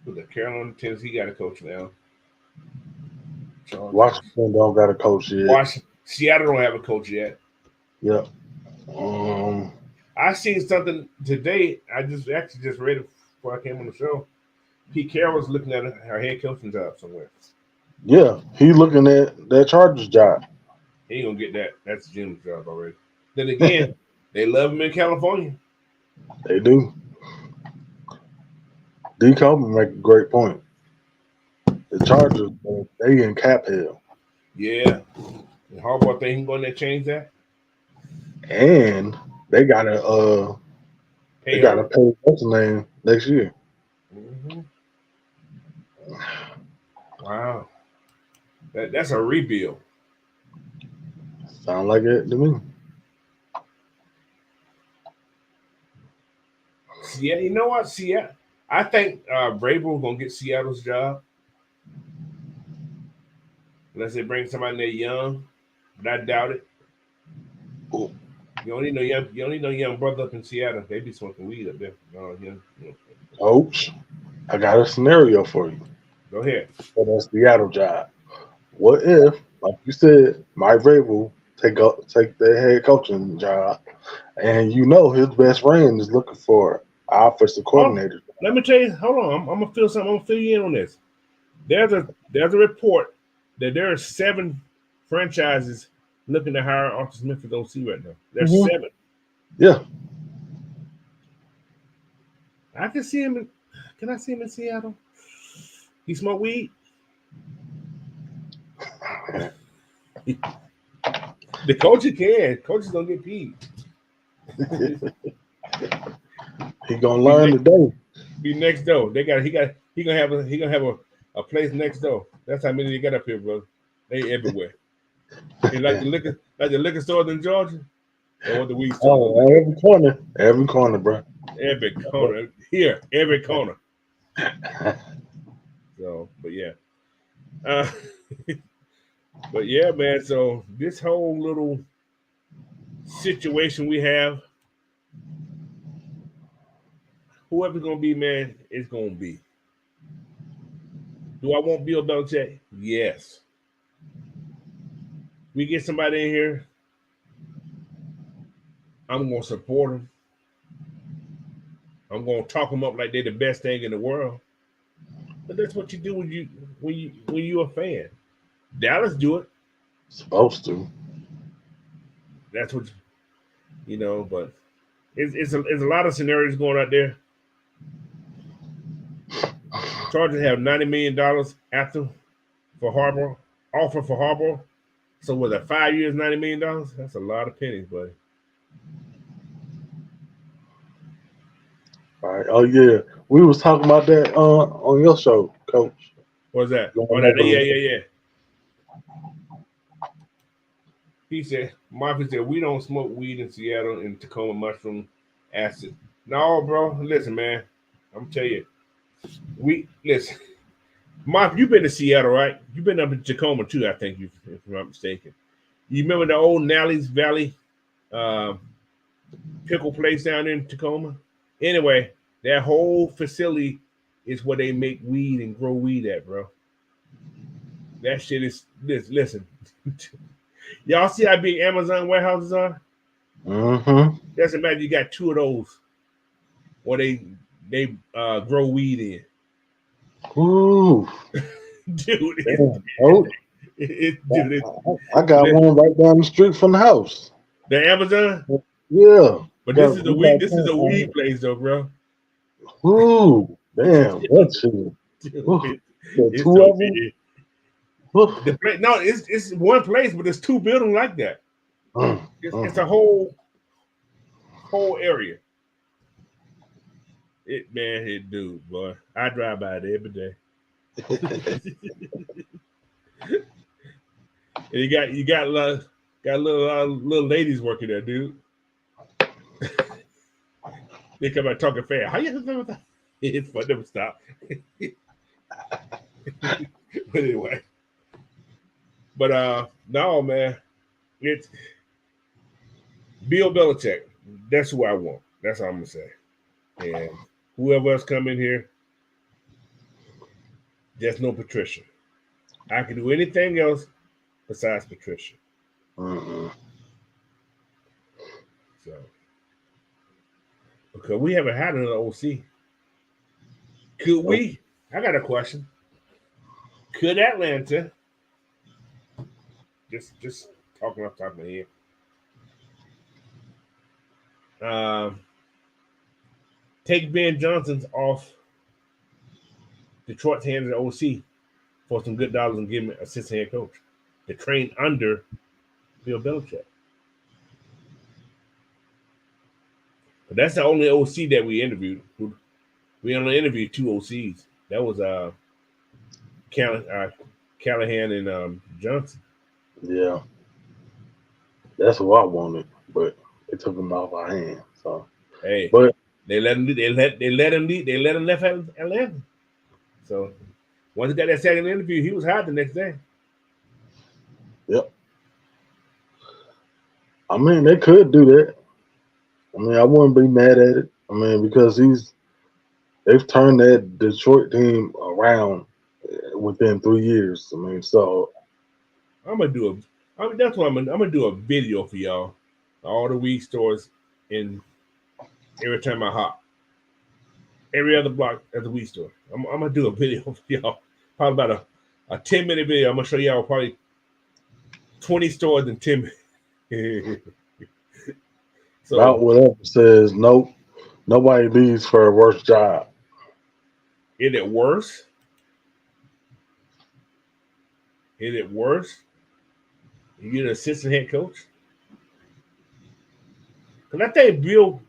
But the Carolina, Tennessee got a coach now. Washington don't got a coach yet. Seattle don't have a coach yet. Yep. I seen something today. I just read it before I came on the show. Pete Carroll's looking at her head coaching job somewhere. Yeah, he's looking at that Chargers job. He ain't gonna get that. That's Jim's job already. Then again, they love him in California. They do. D. Coleman make a great point. The Chargers, they in cap hell. Yeah. And Harbaugh think he going to change that? And they gotta Pay her. pay what's the name next year. Mm-hmm. Wow. That's a rebuild. Sound like it to me. Yeah, you know what? Seattle. I think Vrabel's gonna get Seattle's job unless they bring somebody there young, but I doubt it. Ooh. You don't need no young. You don't need no young brother up in Seattle. They be smoking weed up there. Coach, I got a scenario for you Go ahead. for that Seattle job. What if, like you said, Mike Vrabel take the head coaching job, and you know his best friend is looking for offensive coordinator? Let me tell you. Hold on. I'm gonna fill something. I'm gonna fill you in on this. There's a report that there are 7 franchises looking to hire Arthur Smith as OC right now. There's 7. Yeah. I can see him. Can I see him in Seattle? He smoke weed. The coach can. Coaches don't get paid. He gonna learn today. Be next door. He gonna have a place next door. That's how many they got up here, bro. They everywhere. He like the liquor stores in Georgia. Or the weed store. Oh, every corner, bro. Every corner here, every corner. So, but yeah, but yeah, man. So this whole little situation we have, whoever's gonna be, man, it's gonna be. Do I want Bill Belichick? Yes. We get somebody in here, I'm gonna support them. I'm gonna talk them up like they're the best thing in the world. But that's what you do when you're a fan. Dallas do it. Supposed to. That's what but it's a lot of scenarios going out there. Chargers have $90 million offer for Harbaugh. So was it 5 years, $90 million? That's a lot of pennies, buddy. All right. Oh yeah, we was talking about that on your show, Coach. What's that? Yeah. He said, Marvin said, we don't smoke weed in Seattle and Tacoma mushroom acid. No, bro. Listen, man. I'm telling you. Listen. Marv, you've been to Seattle, right? You've been up in Tacoma too, I think, if I'm not mistaken. You remember the old Nally's Valley pickle place down in Tacoma? Anyway, that whole facility is where they make weed and grow weed at, bro. That shit is listen. Y'all see how big Amazon warehouses are? Mm-hmm. Just imagine you got 2 of those where they grow weed in. Ooh. Dude, I got one right down the street from the house. The Amazon? Yeah. But this is a weed place though, bro. Ooh, damn, that's shit. It's 2 of them. It's one place, but there's 2 buildings like that. It's a whole area. Dude, boy. I drive by it every day. And you got little ladies working there, dude. They come out talking fast. How you doing with that? It's fun. Never stop. But anyway. But no, man. It's Bill Belichick. That's who I want. That's all I'm gonna say. And whoever else come in here, just no Patricia. I can do anything else besides Patricia. Mm-hmm. So, because we haven't had another OC. Could we? I got a question. Could Atlanta, just talking off the top of my head, take Ben Johnson's off Detroit's handed the OC for some good dollars and give him an assistant head coach to train under Bill Belichick. But that's the only OC that we interviewed. We only interviewed 2 OCs. That was Callahan and Johnson. Yeah, that's what I wanted, but it took him off our hands. So hey, but they let him left Atlanta. So once he got that second interview, he was hot the next day. yep. I mean, they could do that. I mean, I wouldn't be mad at it. I mean, because they've turned that Detroit team around within 3 years. I mean, so I'm gonna do that's what I'm gonna do a video for y'all. All the weed stores in every time I hop. Every other block at the weed store. I'm gonna do a video for y'all. Probably about a 10-minute video. I'm gonna show y'all probably 20 stores in 10 minutes. So about whatever says nope, nobody leaves for a worse job. is it worse? Is it worse? You get an assistant head coach? Because I think Bill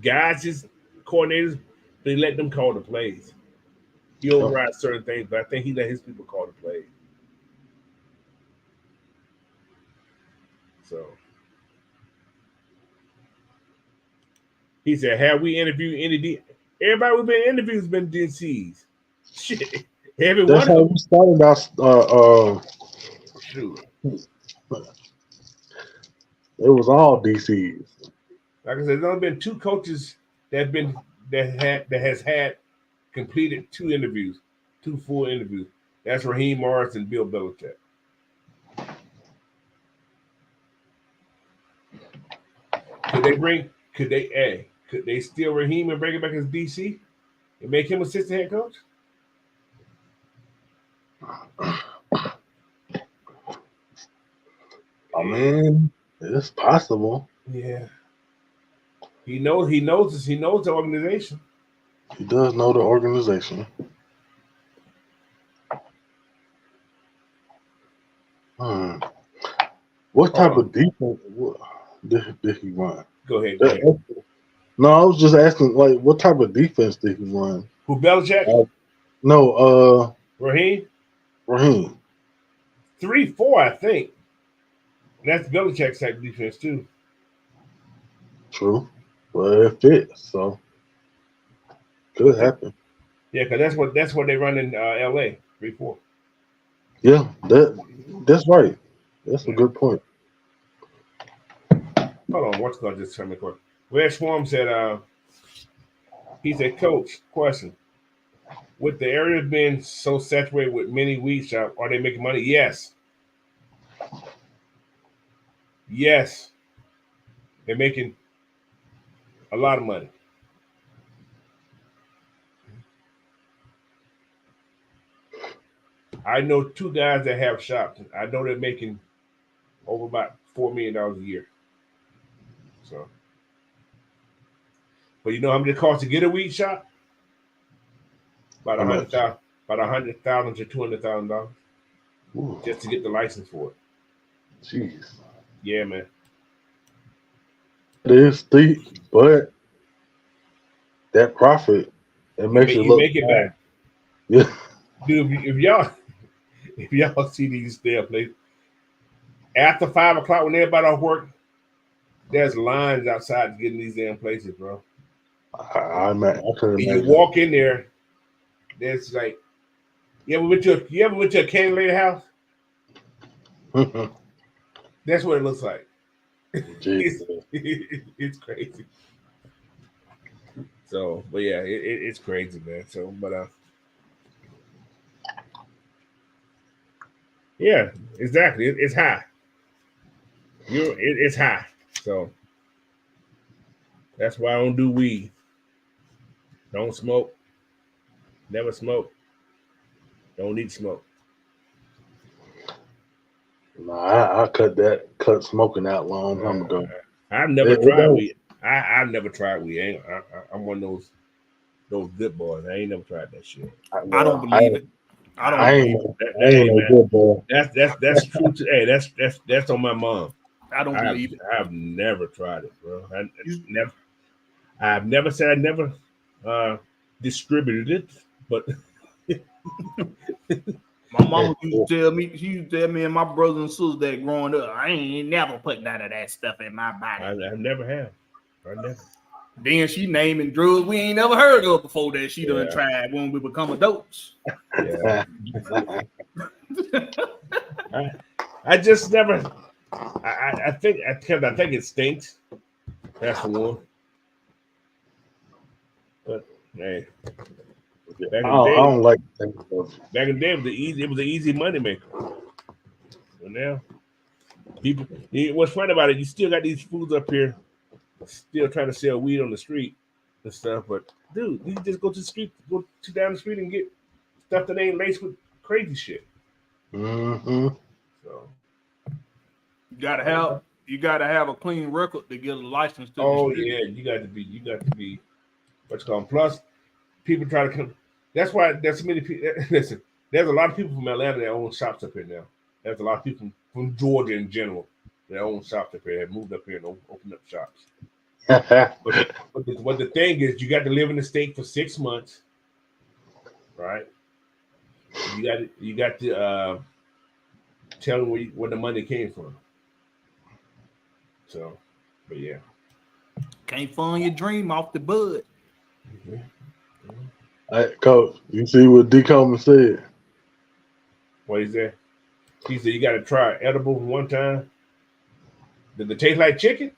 guys, coordinators, they let them call the plays. He overrides certain things, but I think he let his people call the plays. So he said, "Have we interviewed any? Everybody we've been interviewed has been DCs. Shit, every That's one how of them. we started our. Shoot. It was all DCs. Like I said, there's only been 2 coaches that has had completed 2 interviews, 2 full interviews. That's Raheem Morris and Bill Belichick. Could they steal Raheem and bring him back as DC and make him assistant head coach? I mean, it's possible. Yeah. He knows the organization. He does know the organization. What type of defense did he run? Go ahead. No, I was just asking, like, what type of defense did he run? Who, Belichick? No, Raheem? Raheem. 3-4, I think. That's Belichick's type defense too. True. Well, it fits, so could happen. Yeah, because that's what they run in LA, 3-4. Yeah, that's right. That's a good point. Hold on, what's going to just turn me quick? Red Swarm said, he said, Coach, question. With the areas being so saturated with many weed shops, are they making money? Yes. Yes. They're making a lot of money. I know 2 guys that have shops. I know they're making over about $4 million a year. So, but you know how much it costs to get a weed shop? About $100,000 to $200,000 just to get the license for it. Jeez. Yeah, man. It is steep, but that profit, it makes you look make it back. Yeah. Dude, if y'all see these damn places, after 5 o'clock when everybody off work, there's lines outside to get in these damn places, bro. I can imagine. You walk in there, there's like, you ever went to a candy lady house? That's what it looks like. It's crazy. So, but yeah, it's crazy, man. So, but yeah, exactly. It's high. It's high. So that's why I don't do weed. Don't smoke. Never smoke. Don't need smoke. No, I cut smoking out long time ago. I've never tried weed. I've never tried weed. I'm one of those. Those good boys. I ain't never tried that shit. I don't believe it. I don't I believe ain't, it. I ain't no good boy. That's true. Hey, that's on my mom. I don't believe it. I've never tried it, bro. I've never said I never distributed it, but My mama used to tell me and my brothers and sisters that growing up, I ain't never put none of that stuff in my body. I never have. I never. Then she naming drugs we ain't never heard of before that she done tried when we become adults. Yeah. I just never. I think it stinks. That's the one. But hey, I don't like things. Back in the day, it was an easy money maker. But now, people. What's funny about it? You still got these fools up here, still trying to sell weed on the street and stuff. But dude, you just go to the street, down the street and get stuff that ain't laced with crazy shit. Mm-hmm. So you gotta have a clean record to get a license to. Oh yeah, you got to be what's called. Plus, people try to come. That's why there's so many people. Listen, there's a lot of people from Atlanta that own shops up here now. There's a lot of people from Georgia in general that own shops up here, have moved up here and opened up shops. but the thing is, you got to live in the state for 6 months, right? You got to tell them where the money came from. So, but yeah, can't fund your dream off the bud. Mm-hmm. Hey, Coach, you see what D. Coleman said? What is that? He said you got to try edible one time. Did it taste like chicken?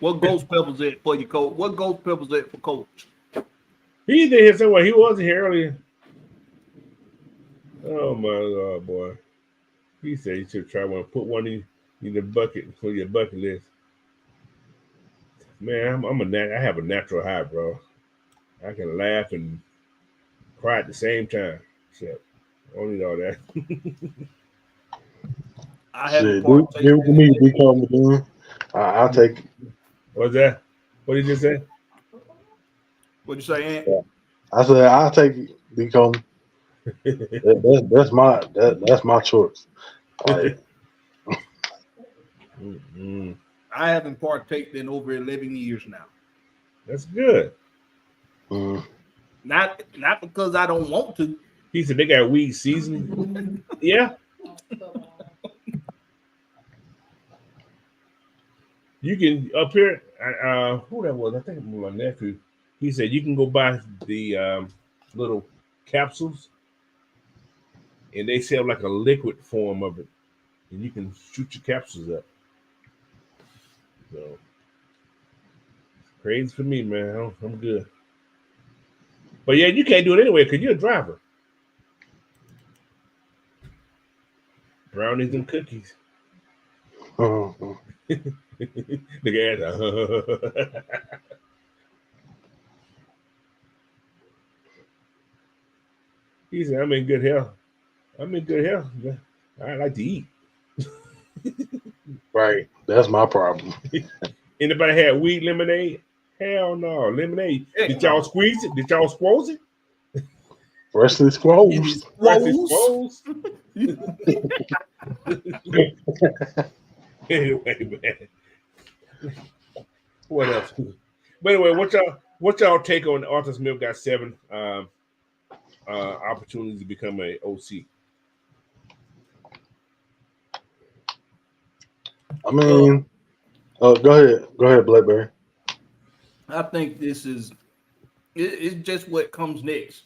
What ghost peppers it for you, Coach? What ghost peppers it for Coach? He did here somewhere. He wasn't here earlier. Oh my God, boy! He said you should try one. Put one in the bucket for your bucket list. Man, I have a natural high, bro. I can laugh and cry at the same time. Except I don't need all that. I haven't give it to me, D. Coleman. I'll take it. What's that? What did you just say? What'd you say, Ant? Yeah. I said I'll take it, D. Coleman. That's my choice. Like, I haven't partaken in over 11 years now. That's good. Not because I don't want to. He said they got weed seasoning. Yeah. You can up here. Who that was? I think it was my nephew. He said you can go buy the little capsules, and they sell like a liquid form of it, and you can shoot your capsules up. So crazy for me, man. I'm good. But yeah, you can't do it anyway because you're a driver. Brownies and cookies. The guy. He said, I'm in good health. I like to eat. Right. That's my problem. Anybody had weed lemonade? Hell no. Lemonade. Did y'all squeeze it? Did y'all squoze it? Freshly squoze. Anyway, man. What else? But anyway, what y'all take on Arthur Smith got 7 opportunities to become a OC? I mean, go ahead, Blackberry. I think this is it's just what comes next.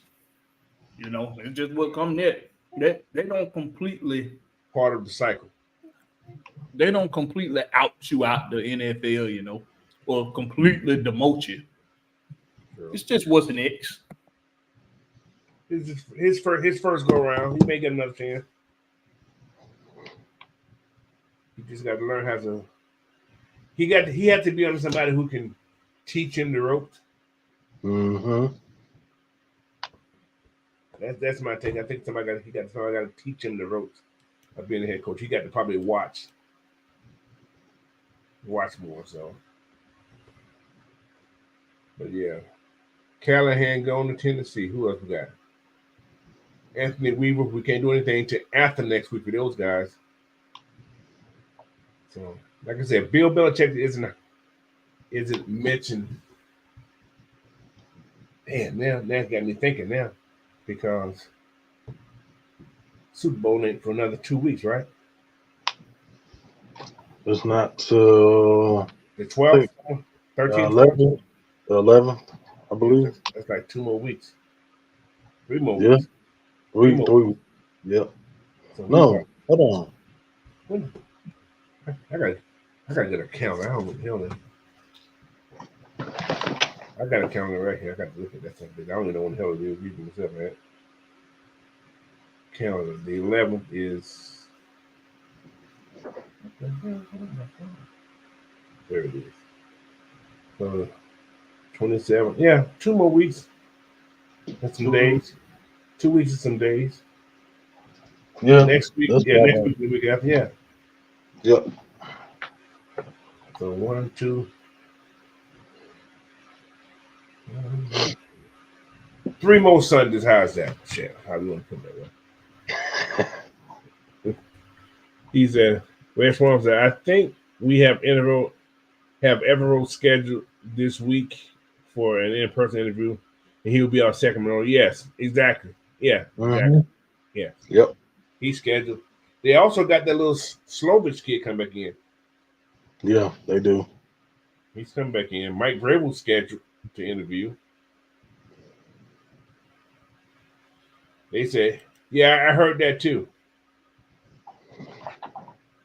You know, it's just what comes next. They don't completely part of the cycle. They don't completely out you out the NFL, you know, or completely demote you. Sure. It's just what's next. His first go around, he may get another chance. He just got to learn how to. He had to be under somebody who can teach him the ropes. Mm-hmm. That's my take. I think somebody got to teach him the ropes of being a head coach. He got to probably watch more. So But yeah, Callahan going to Tennessee. Who else we got? Anthony Weaver. We can't do anything till after next week for those guys. So, like I said, Bill Belichick isn't mentioned. Man, now that's got me thinking now, because Super Bowl ain't for another 2 weeks, right? It's not till The 12th, 13th, 11th, the 11th, I believe. That's like 2 more weeks. 3 more Yeah. weeks. Three. Yep. So No, hold on. I gotta get a calendar. I don't know the hell. I got a calendar right here. I got to look at that something. I don't even know when the hell it is. Reading myself, man. Calendar. The 11th is. There it is. So 27th. Yeah, 2 more weeks. That's some days. 2 weeks and some days. Yeah. Next week. Yeah, next week. The week after. Yeah. Yep. So 1, 2. 3 more Sundays. How's that? Shit. How do you want to put that way? He's a West Farm said, I think we have Everett scheduled this week for an in-person interview, and he will be our second row. Yes, exactly. Yeah, exactly. Yeah. Yep. He's scheduled. They also got that little Slovich kid come back in. Yeah, they do. He's coming back in. Mike Vrabel's scheduled to interview. They say, yeah, I heard that too.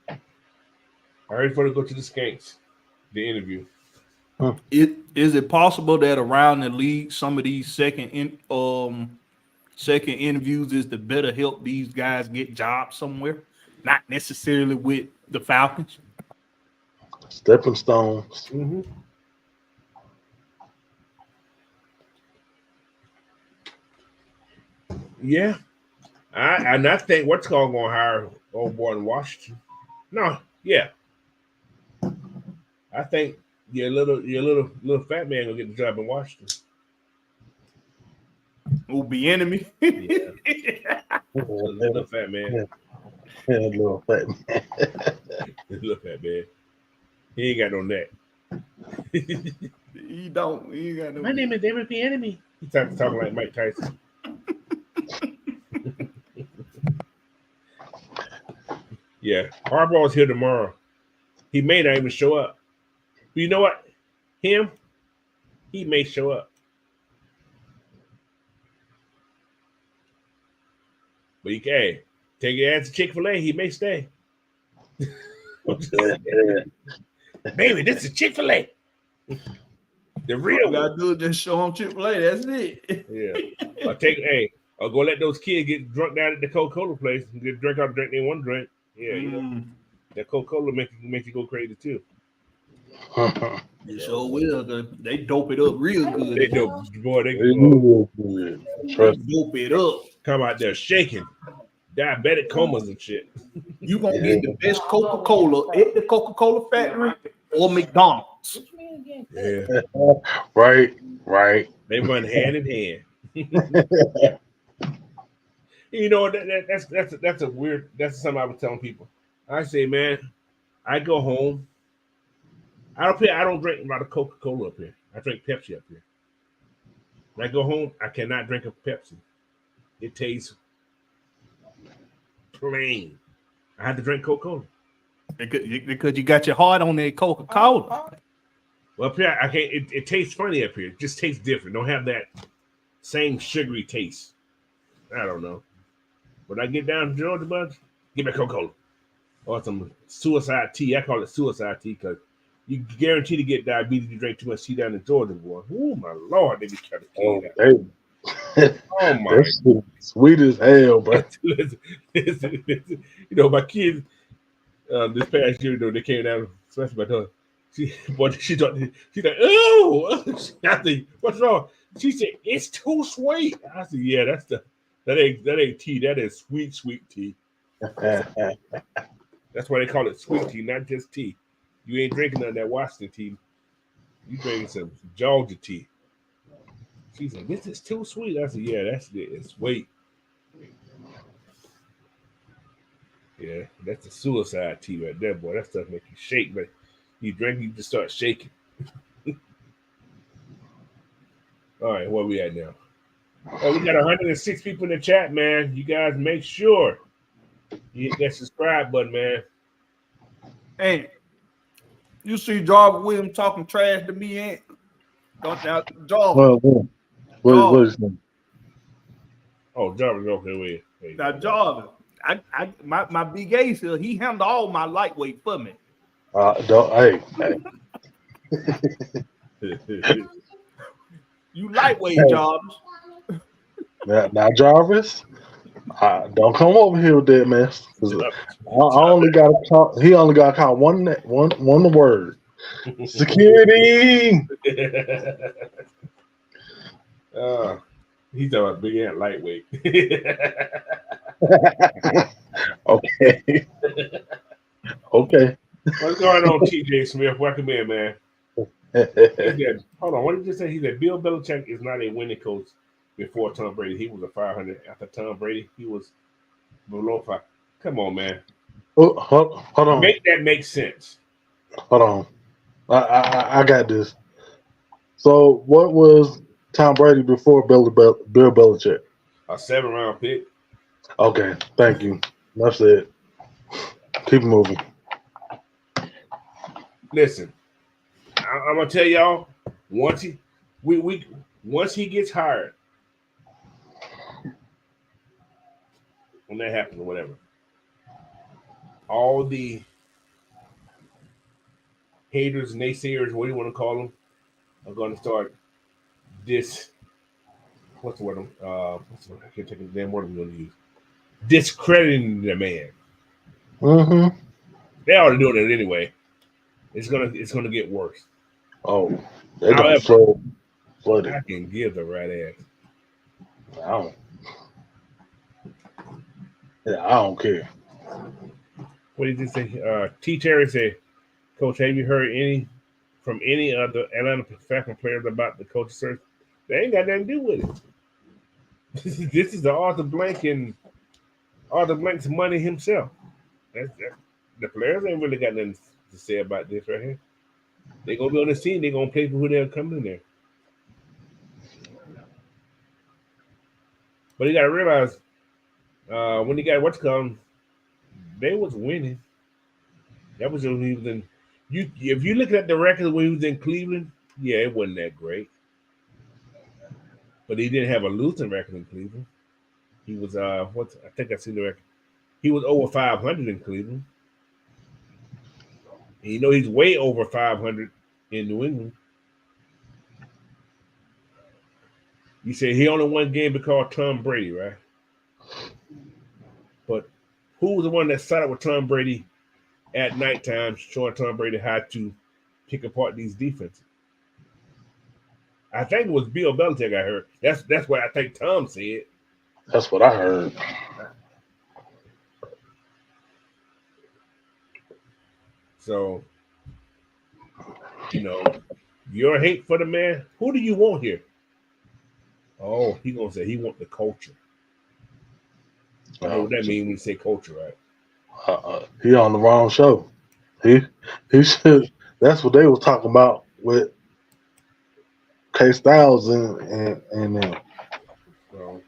I heard for to go to the Skanks, the interview. Is it possible that around the league, some of these second interviews is to better help these guys get jobs somewhere, not necessarily with the Falcons? Stepping stones. Mm-hmm. Yeah. I think what's going to hire old boy in Washington. No, yeah. I think your little fat man gonna get the job in Washington. Will be enemy. Yeah. little fat man. Yeah, little fat man. Little fat man. He ain't got no neck. He don't. He ain't got no. My name is David P. Enemy. He talking like Mike Tyson. Yeah, Harbaugh's here tomorrow. He may not even show up. But you know what? He may show up. But you can take your ass to Chick-fil-A. He may stay. Baby, this is Chick-fil-A. The real one. Gotta do is just show him Chick-fil-A. That's it. Yeah. Or go let those kids get drunk down at the Coca-Cola place and get drink out of drink they want to drink. Yeah, you know. That Coca-Cola makes you go crazy too. It sure will. They dope it up real good. They dope, boy. They real good. Dope it up. Come out there shaking, diabetic comas and shit. You gonna get the best Coca-Cola at the Coca-Cola factory or McDonald's. Yeah, right. They run hand in hand. You know that's a weird. That's something I was telling people. I say, man, I go home. I don't drink a lot of Coca-Cola up here. I drink Pepsi up here. When I go home, I cannot drink a Pepsi. It tastes plain. I had to drink Coca-Cola. Because you got your heart on that Coca-Cola. Well, up here, I can't. It tastes funny up here. It just tastes different. Don't have that same sugary taste. I don't know. When I get down to Georgia, bud, give me a Coca-Cola. Or some suicide tea. I call it suicide tea because you guarantee to get diabetes if you drink too much tea down in Georgia, boy. Oh, my Lord. They be kind of oh, my. That's sweet as hell, bro. listen, you know, my kids, this past year, they came down, especially my daughter. She's like, oh, I think, what's wrong? She said, it's too sweet. I said, yeah, that ain't tea. That is sweet tea. That's why they call it sweet tea, not just tea. You ain't drinking none of that Washington tea. You drinking some Georgia tea. She said, "This is too sweet." I said, "Yeah, that's it. It's sweet." Yeah, that's a suicide tea right there, boy. That stuff make you shake, but you drink, you just start shaking. All right, where we at now? Oh, we got 106 people in the chat, man. You guys make sure you hit that subscribe button, man. Hey, you see Jarvis Williams talking trash to me, ain't? Don't now, Jarvis. What is that? Oh, Jarvis, okay, wait. Now, Jarvis, my big ace here, he handled all my lightweight for me. Hey. You lightweight, Jarvis. Now, Jarvis, don't come over here with that mess. He only got to count one word. Security. He's talking about big ant lightweight. Okay. Okay. What's going on, TJ Smith? Welcome in, man. Hold on. What did you say? He said Bill Belichick is not a winning coach before Tom Brady. He was a 500. After Tom Brady, he was below 5. Come on, man. Hold on. Make that make sense. Hold on. I got this. So, what was Tom Brady before Bill Belichick? A 7-round pick. Okay, thank you. That's it. Keep moving. Listen, I'm gonna tell y'all once he gets hired, when that happens or whatever, all the haters, naysayers, what do you want to call them, are going to start what's the word? I can't take the damn word I'm going to use. Discrediting the man. Mm-hmm. They already doing it anyway. It's gonna get worse. Oh, they don't flood it. I can give the right ass. I don't care. What did you say? T. Terry said, "Coach, have you heard from any other Atlanta Falcons players about the coach search? They ain't got nothing to do with it. This is the Arthur Blank and Arthur Blank's money himself. The players ain't really got nothing to say about this right here. They're gonna be on the scene. They're gonna play for who they're coming in there. But you gotta realize when you got what's called, they was winning. That was when he was in. If you look at the record when he was in Cleveland, yeah, it wasn't that great. But he didn't have a losing record in Cleveland. He was I think I seen the record. He was over 500 in Cleveland. And you know he's way over 500 in New England. You say he only won game because of Tom Brady, right? But who was the one that sat up with Tom Brady at nighttime, showing Tom Brady how to pick apart these defenses? I think it was Bill Belichick. I heard that's what I think Tom said. That's what I heard. So, your hate for the man. Who do you want here? Oh, he gonna say he want the culture. You know what that means when you say culture, right? He on the wrong show. He should. That's what they was talking about with K Styles and them. So,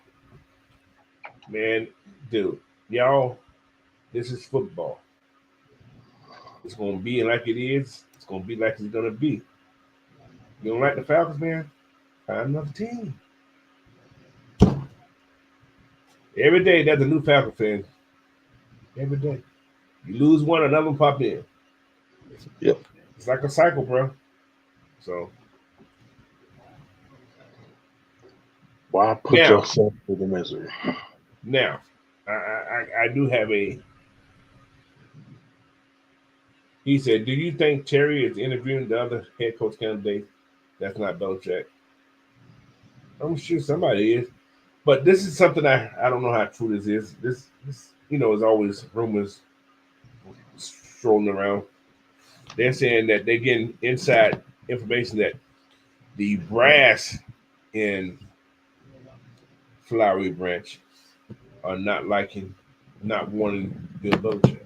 man, dude, y'all, this is football. It's gonna be like it is. It's gonna be like it's gonna be. You don't like the Falcons, man? Find another team. Every day there's a new Falcon fan. Every day. You lose one, another one pop in. Yep. It's like a cycle, bro. So why put yourself through the misery? Now, I do have a. He said, "Do you think Terry is interviewing the other head coach candidate? That's not Belichick." I'm sure somebody is, but this is something I don't know how true this is. This is always rumors strolling around. They're saying that they're getting inside information that the brass in Flowery Branch are not wanting Bill Belichick?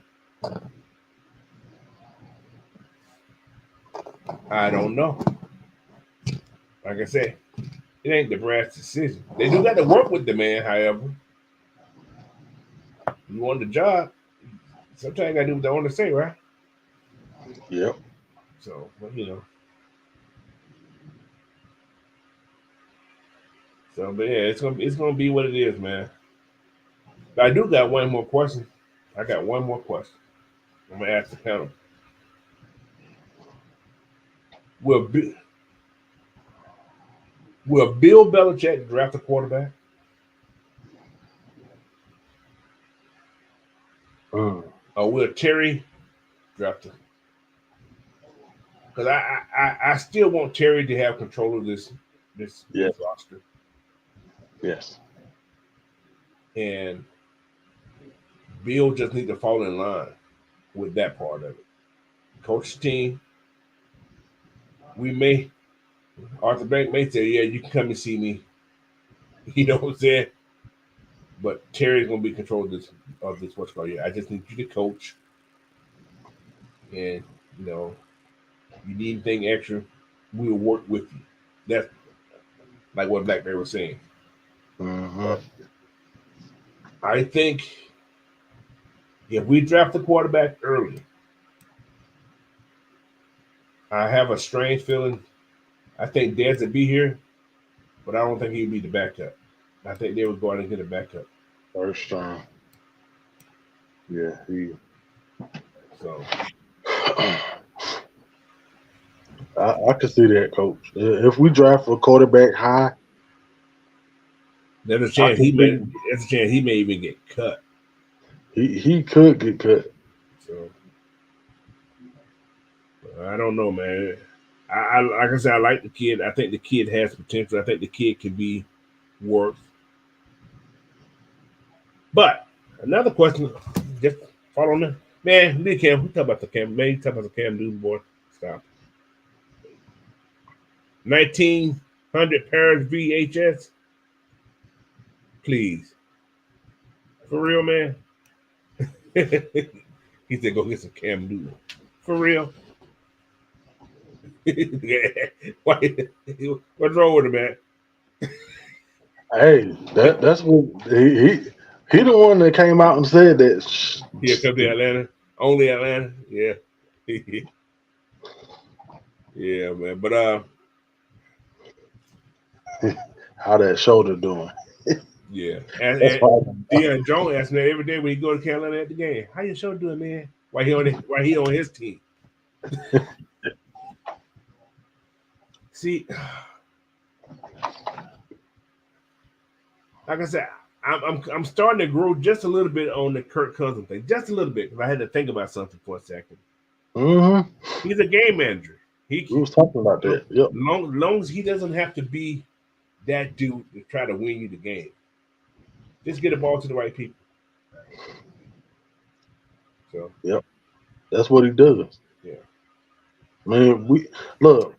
I don't know. Like I said, it ain't the brass decision. They do got to work with the man, however. You want the job, sometimes you got to do what they want to say, right? Yep. So, well, you know. So, but yeah, it's gonna be what it is, man. But I do got one more question. I got one more question. I'm gonna ask the panel. Will Bill Belichick draft a quarterback? Or will Terry draft him? Because I still want Terry to have control of this roster. Yes. And Bill just needs to fall in line with that part of it. Coach the team. Arthur Blank may say, yeah, you can come and see me. You know what I'm saying? But Terry's gonna be in control of this what's called. Yeah, I just need you to coach. And you know, you need anything extra, we'll work with you. That's like what Blackberry was saying. Mm-hmm. I think if we draft the quarterback early, I have a strange feeling. I think Dez would be here, but I don't think he'd be the backup. I think they would go out and get a backup. First time. Yeah, So I can see that, Coach. If we draft a quarterback high, there's a chance he may even get cut. He could get cut. So I don't know, man. I like I said, I like the kid. I think the kid has potential. I think the kid can be worth. But another question, just follow me. Man, leave Cam. We talk about the Cam. Man, talk about the Cam Newton boy. Stop. 1900 Paris VHS. Please. For real, man. He said, go get some Cam Newton. For real. What's wrong with him, man? Hey, that's what he the one that came out and said that. Yeah, come to Atlanta. Only Atlanta. Yeah. Yeah, man. But how that shoulder doing? Yeah. And Deion Jones asking that every day when he go to Carolina at the game. How your shoulder doing, man? Why he on his team? See, like I said, I'm starting to grow just a little bit on the Kirk Cousins thing, just a little bit, because I had to think about something for a second. Mm-hmm. He's a game manager. We was talking about that. Yep. Long as he doesn't have to be that dude to try to win you the game. Just get the ball to the right people. So yep, that's what he does. Yeah. I mean,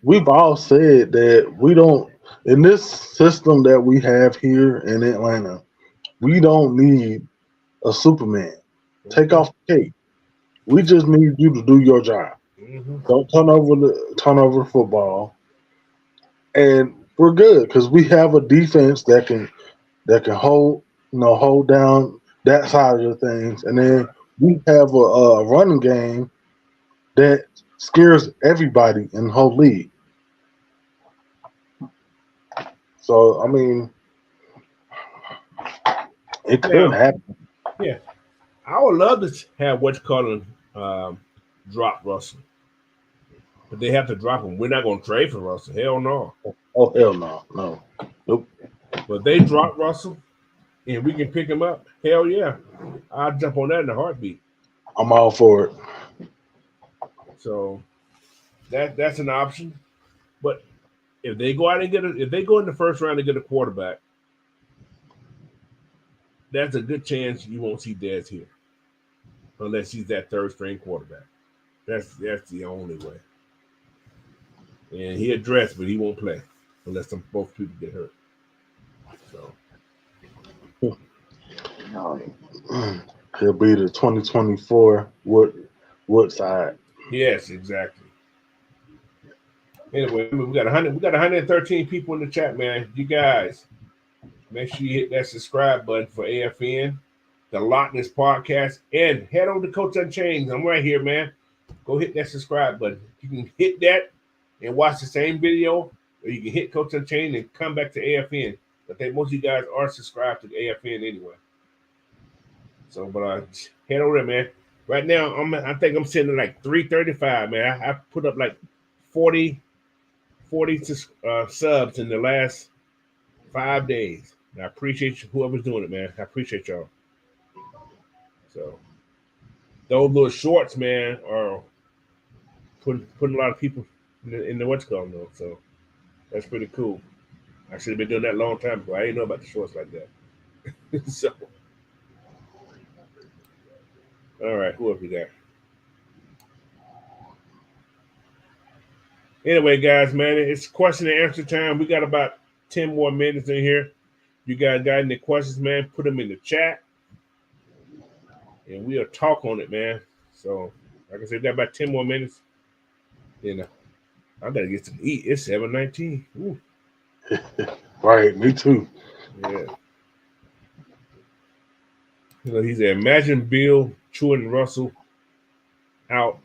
we've all said that we don't, in this system that we have here in Atlanta, we don't need a Superman. Take off the cape. We just need you to do your job. Mm-hmm. Don't turn over the football, and we're good because we have a defense that can hold down that side of the things, and then we have a running game that scares everybody in the whole league. So I mean, it could happen. Yeah, I would love to have what's called drop Russell, but they have to drop him. We're not going to trade for Russell. Hell no. Oh hell no, nope. But they drop Russell, and we can pick him up. Hell yeah, I'll jump on that in a heartbeat. I'm all for it. So that's an option. But if they go out and if they go in the first round to get a quarterback, that's a good chance you won't see Dez here, unless he's that third string quarterback. That's the only way. And he addressed, but he won't play. unless both people get hurt. So he'll be the 2024 Woodside. yes, exactly. Anyway, we got 100. We got 113 people in the chat, man. You guys, make sure you hit that subscribe button for AFN, the Lochness Podcast, and head over to Coach Unchained. I'm right here, man. Go hit that subscribe button. You can hit that and watch the same video, or you can hit Coach Unchained and come back to AFN. I think most of you guys are subscribed to AFN anyway. So, but head over there, man. Right now, I think I'm sitting at like 335, man. I put up like 40 subs in the last 5 days. And I appreciate whoever's doing it, man. I appreciate y'all. So those little shorts, man, are putting a lot of people in the what's called though. So that's pretty cool. I should have been doing that a long time ago. I didn't know about the shorts like that. So all right, who else we got? Anyway, guys, man, it's question and answer time. We got about 10 more minutes in here. You guys got any questions, man? Put them in the chat. And we'll talk on it, man. So, like I said, got about 10 more minutes. You know, I gotta get to eat. It's 7:19. Right, me too. Yeah. You know, he said, imagine Bill chewing Russell out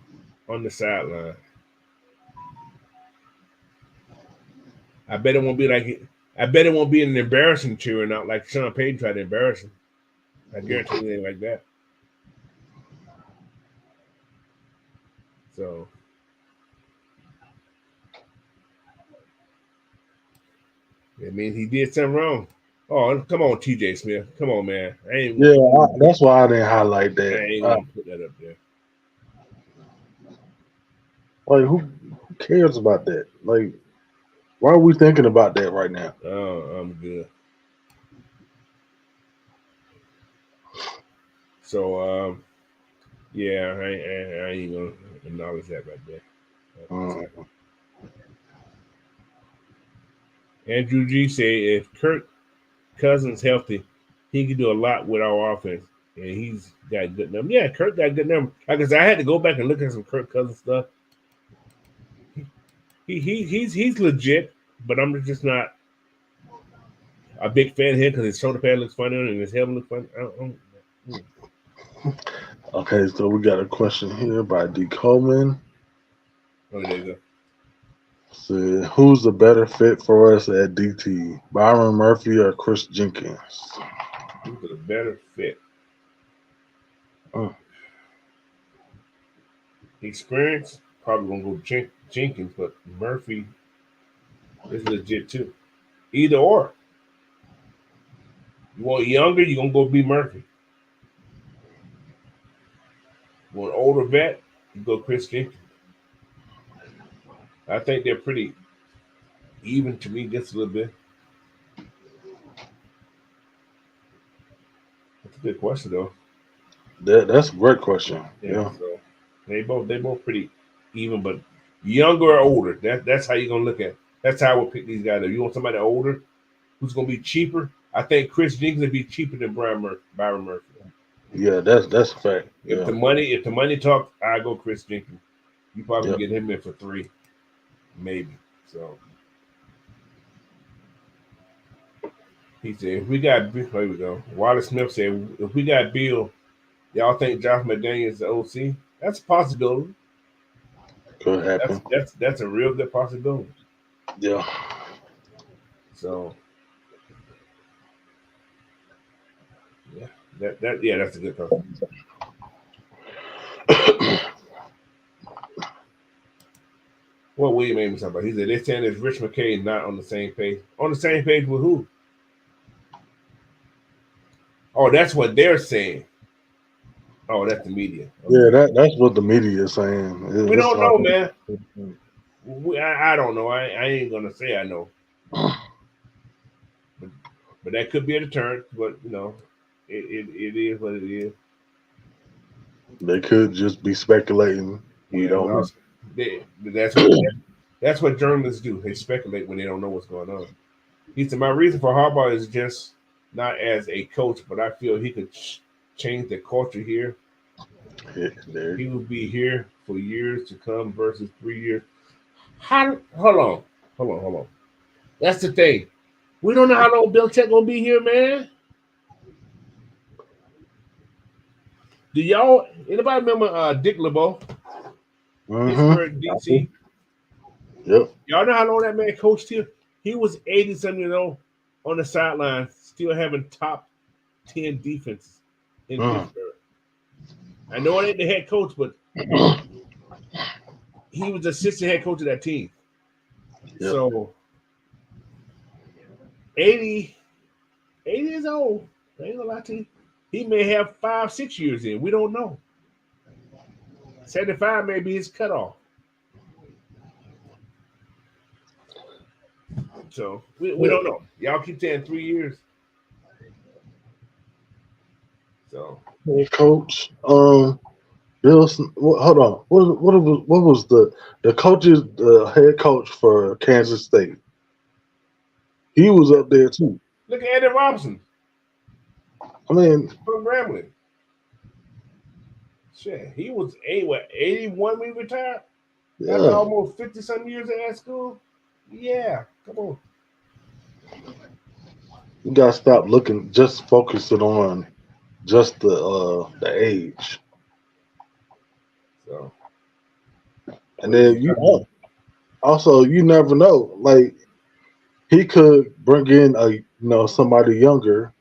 on the sideline. I bet it won't be an embarrassing cheering out like Sean Payton tried to embarrass him. I guarantee it ain't like that. So it means he did something wrong. Oh, come on, TJ Smith. Come on, man. That's why I didn't highlight that. I ain't gonna put that up there. Like, who cares about that? Like, why are we thinking about that right now? Oh, I'm good. So, yeah, I ain't gonna acknowledge that right there. Andrew G said, if Kirk Cousins healthy, he can do a lot with our offense, and he's got good numbers. Yeah, Kirk got good numbers. Like I said, I had to go back and look at some Kirk Cousins stuff. He's legit, but I'm just not a big fan of him because his shoulder pad looks funny and his helmet looks funny. Okay, so we got a question here by D. Coleman. Oh, there you go. So, who's the better fit for us at DT, Byron Murphy or Chris Jenkins? Who's the better fit? Experience, probably gonna go Jenkins, but Murphy is legit too. Either or. You want younger, you're gonna go be Murphy. You want older vet, you go Chris Jenkins. I think they're pretty even to me, just a little bit. That's a good question though. That's a great question. Yeah. So they both pretty even, but younger or older. That's how you're gonna look at it. That's how I would pick these guys up. You want somebody older who's gonna be cheaper? I think Chris Jenkins would be cheaper than Byron Murphy. Yeah, that's a fact. If the money talks, I go Chris Jenkins. You probably get him in for 3, maybe. So he said, if we got, here we go. Wallace Smith said, if we got Bill, y'all think Josh McDaniels is the OC? That's a possibility. Could happen. That's a real good possibility. Yeah. So that's a good question. What William made me talk about? He said they're saying that Rich McKay not on the same page. On the same page with who? Oh, that's what they're saying. Oh, that's the media. Okay. Yeah, that's what the media is saying. We don't know, man. I don't know. I ain't gonna say I know. But that could be a deterrent. But you know, it is what it is. They could just be speculating. We don't know. That's what That's what journalists do. They speculate when they don't know what's going on. He said, my reason for Harbaugh is just not as a coach, but I feel he could change the culture here. He will be here for years to come versus 3 years. Hold on. That's the thing. We don't know how long Belichick gonna be here, man. Do anybody remember Dick LeBeau? Pittsburgh, DC. Yep. Y'all know how long that man coached here? He was 80-something years old on the sideline, still having top 10 defenses in Pittsburgh. I know it ain't the head coach, but he was assistant head coach of that team. Yep. So 80 years old. I ain't gonna lie to you. He may have 5-6 years in. We don't know. 75 may be his cutoff. So we don't know. Y'all keep saying 3 years. So coach, Bill. Hold on. What was the coach's head coach for Kansas State? He was up there too. Look at Eddie Robinson. I mean, from Grambling. Shit, he was 81 when he retired. Yeah, after almost 50-some years at school. Yeah, come on. You gotta stop looking, just focusing on just the age. So, and then you never know. Like he could bring in somebody younger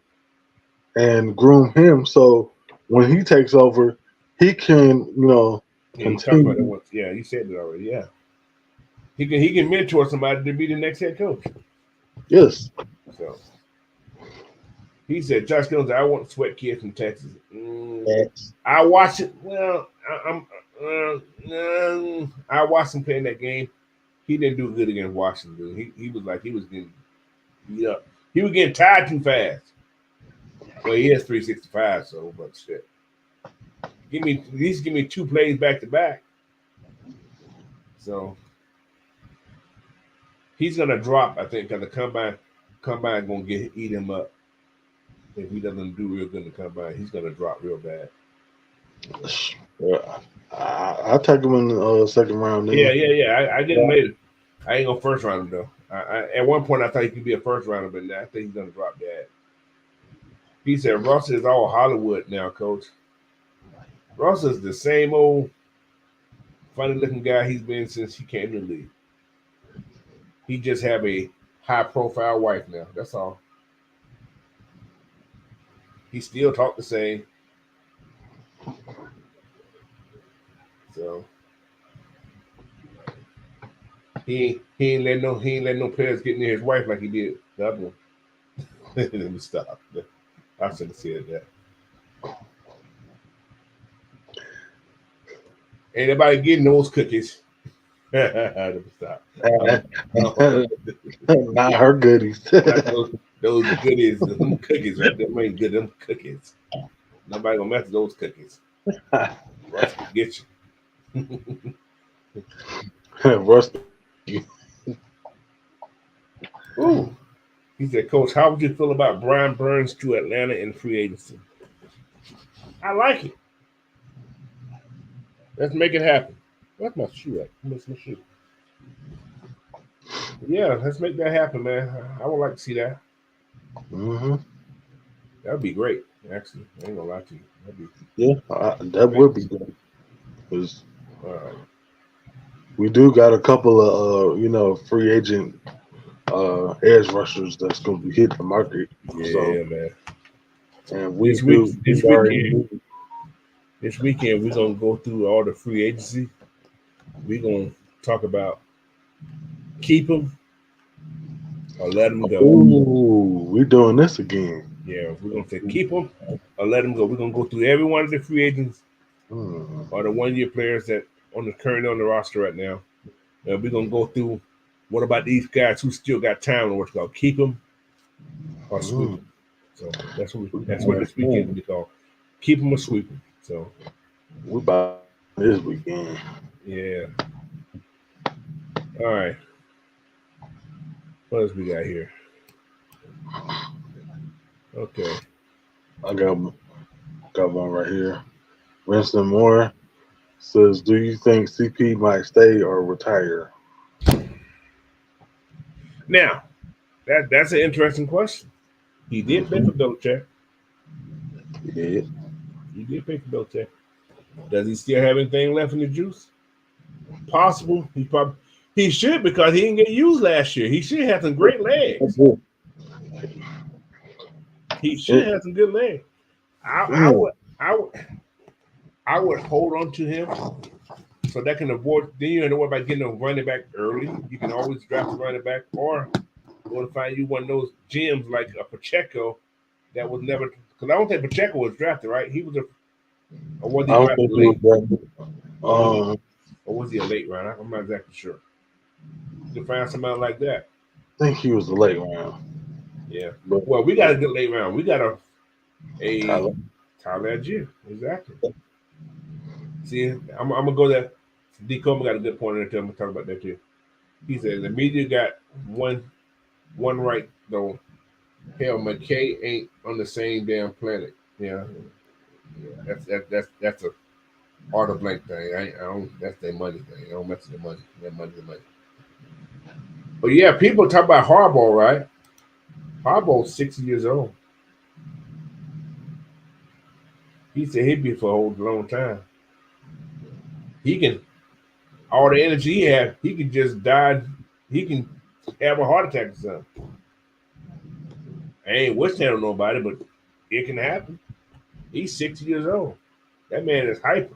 and groom him, so when he takes over, he can continue. Yeah, you said it already. Yeah, he can mentor somebody to be the next head coach. Yes. So he said, Josh Jones, I want to sweat kids from Texas. Yes. I watched it. Well, I watched him play in that game. He didn't do good against Washington. He was getting beat up. He was getting tired too fast. Well, he has 365, so but shit. At least give me 2 plays back to back. So he's gonna drop, I think, because the combine gonna eat him up. If he doesn't do real good in the combine, he's gonna drop real bad. Yeah, I'll take him in the second round. Then. Yeah. I get him later. I ain't gonna first round him though. At one point I thought he could be a first rounder, but now I think he's gonna drop bad. He said Russ is all Hollywood now, coach. Russ is the same old funny-looking guy he's been since he came to the league. He just have a high-profile wife now. That's all. He still talk the same. So he ain't let no players get near his wife like he did the other one. Let me stop. I should have said that. Ain't nobody getting those cookies. Let me stop. Not her goodies. those goodies, them cookies right there. Ain't good. Them cookies. Nobody gonna mess with those cookies. Russ can get you. Russ. Ooh. He said, Coach, how would you feel about Brian Burns to Atlanta in free agency? I like it. Let's make it happen. Where's my shoe at? I missed my shoe. Yeah, let's make that happen, man. I would like to see that. Mm-hmm. That would be great, actually. I ain't gonna lie to Yeah, you. that would be good. Because right. We do got a couple of free agent edge rushers that's going to be hitting the market. Yeah, man. And this weekend we're gonna go through all the free agency. We're gonna talk about keep them or let them go. Ooh, we're doing this again. Yeah, we're gonna say keep them or let them go. We're gonna go through every one of the free agents or the 1-year players that currently on the roster right now. And we're gonna go through what about these guys who still got time and what's called keep them or sweep them. So that's what this weekend will be called. Keep them or sweep them. So we about this weekend. Yeah. All right. What else we got here? Okay. I got one right here. Winston Moore says, "Do you think CP might stay or retire?" Now, that's an interesting question. He did pay for Belichick. Yeah. He did pay for Belichick. Does he still have anything left in the juice? Possible. He should, because he didn't get used last year. He should have some great legs. He should have some good legs. I would hold on to him so that can avoid. Then you don't know about getting a running back early. You can always draft a running back, or you want to find you one of those gems like a Pacheco that was never. Because I don't think Pacheco was drafted, right? He was or was he drafted late? Or was he a late round? I'm not exactly sure. You can find somebody like that. I think he was a late round. Yeah. Well, we got a good late round. We got a Tyler Algier. Exactly. See, I'm gonna go there. D. Coleman got a good point in there too. I'm gonna talk about that too. He said the media got one right though. Hell, McKay ain't on the same damn planet. Yeah. That's a art of blank thing. I don't. That's their money thing. I don't mess with the money. Their money's the money. But yeah, people talk about Harbaugh, right? Harbaugh's 60 years old. He said he'd be for a whole long time. He can, all the energy he has, he can just die. He can have a heart attack or something. I ain't wishing on nobody, but it can happen. He's 60 years old. That man is hyper.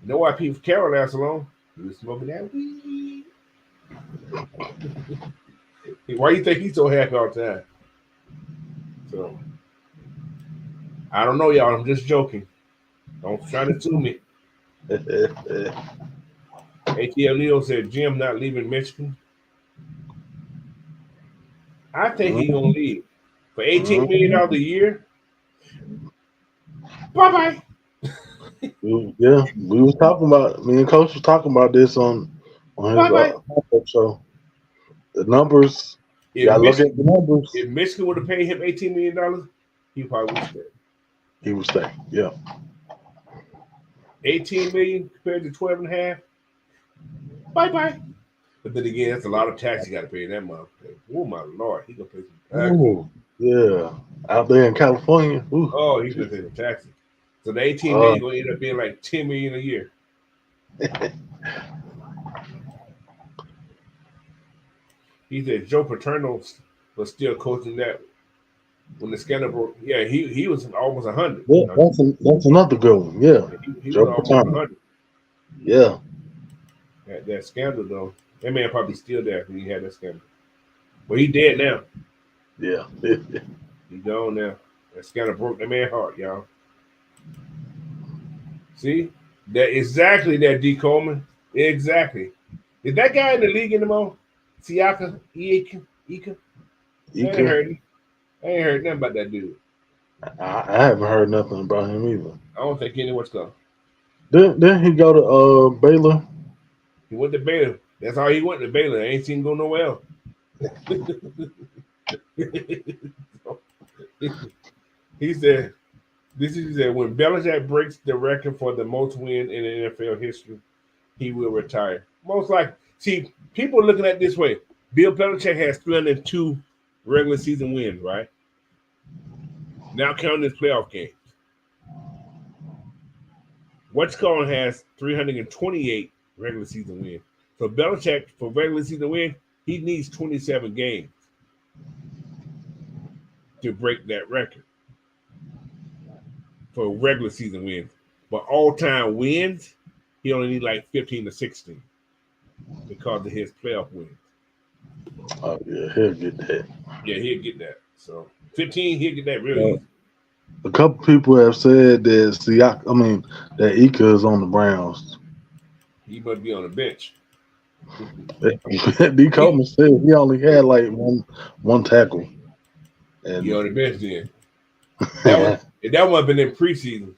You know why Pete Carroll lasts so long? He was smoking that weed. Why you think he's so happy all the time? So, I don't know, y'all. I'm just joking. Don't try to sue me. ATL Leo said Jim not leaving Michigan. I think he's gonna leave for $18 million a year. Bye bye. Yeah, we was talking about. Me and Coach was talking about this on his show. The numbers. You gotta look at the numbers. If Michigan would have paid him $18 million, he probably would stay. He would stay. Yeah. 18 million compared to 12 and a half. Bye bye. But then again, that's a lot of tax you got to pay that month. Oh my Lord, he gonna pay some taxes. Ooh, yeah, out there in California. Ooh. Oh, he's gonna pay some taxes. So the 18 million gonna end up being like 10 million a year. He said Joe Paterno was still coaching that when the scandal broke. Yeah, he was almost 100. Yeah, that's another good one. Yeah, he was almost 100. Yeah. That scandal though, that man probably still there when he had that scandal. But he dead now. Yeah. He gone now. That scandal broke that man's heart, y'all. See? That exactly that D. Coleman. Exactly. Is that guy in the league anymore? Siaka? Ika? I ain't heard nothing about that dude. I haven't heard nothing about him either. I don't think he knew what's going. Didn't he go to Baylor? He went to Baylor. That's all he went to Baylor. I ain't seen him go nowhere else. He said, when Belichick breaks the record for the most win in the NFL history, he will retire. Most likely. See, people are looking at it this way. Bill Belichick has 302 regular season wins, right? Now counting his playoff games. What's called has 328 regular season wins. So Belichick, for regular season win, he needs 27 games to break that record for regular season wins. But all-time wins, he only needs like 15 to 16 because of his playoff wins. Oh, yeah, he'll get that. Yeah, he'll get that. So 15, he'll get that really easy. A couple people have said that Ika is on the Browns. He must be on the bench. D. Coleman said he only had like one tackle. And he on the bench then. That one have been in preseason.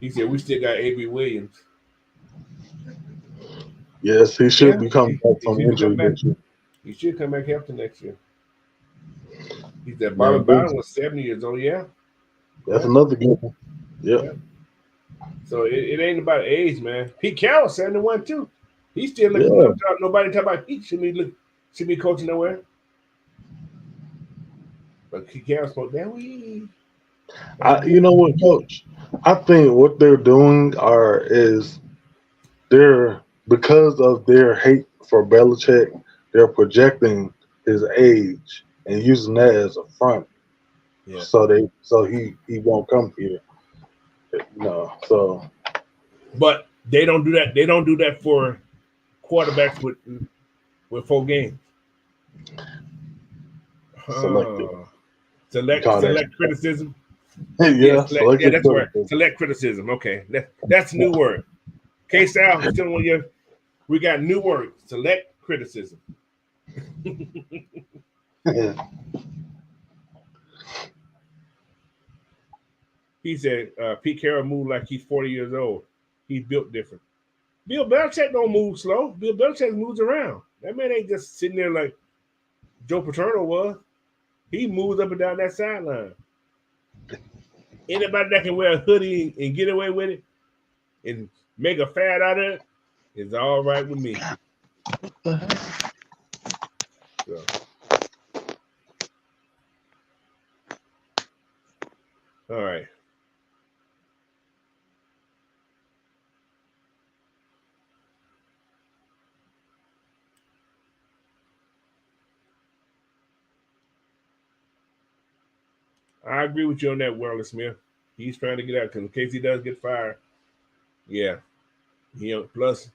He said we still got A.B. Williams. Yes, he should be coming back He from should injury come back. next year. He should come back healthy next year. He's at Man, bottom was 70 years old. Yeah. that's another good one. Yep. Yeah. So it ain't about age, man. Pete Carroll 71 too. He's still looking for another job. Nobody talk about Pete should be coaching nowhere. But Pete Carroll's supposed to You know what, Coach? I think what they're doing is they're because of their hate for Belichick, they're projecting his age and using that as a front. Yeah. So he won't come here. But they don't do that. They don't do that for quarterbacks with 4 games. Select criticism. Yeah, that's right. Select criticism. Okay, that's a new word. K-Sal, still one year. We got new word. Select criticism. He said Pete Carroll moved like he's 40 years old. He's built different. Bill Belichick don't move slow. Bill Belichick moves around. That man ain't just sitting there like Joe Paterno was. He moves up and down that sideline. Anybody that can wear a hoodie and get away with it and make a fad out of it is all right with me. So. All right. I agree with you on that, Wireless Smith. He's trying to get out because in case he does get fired, yeah. Plus,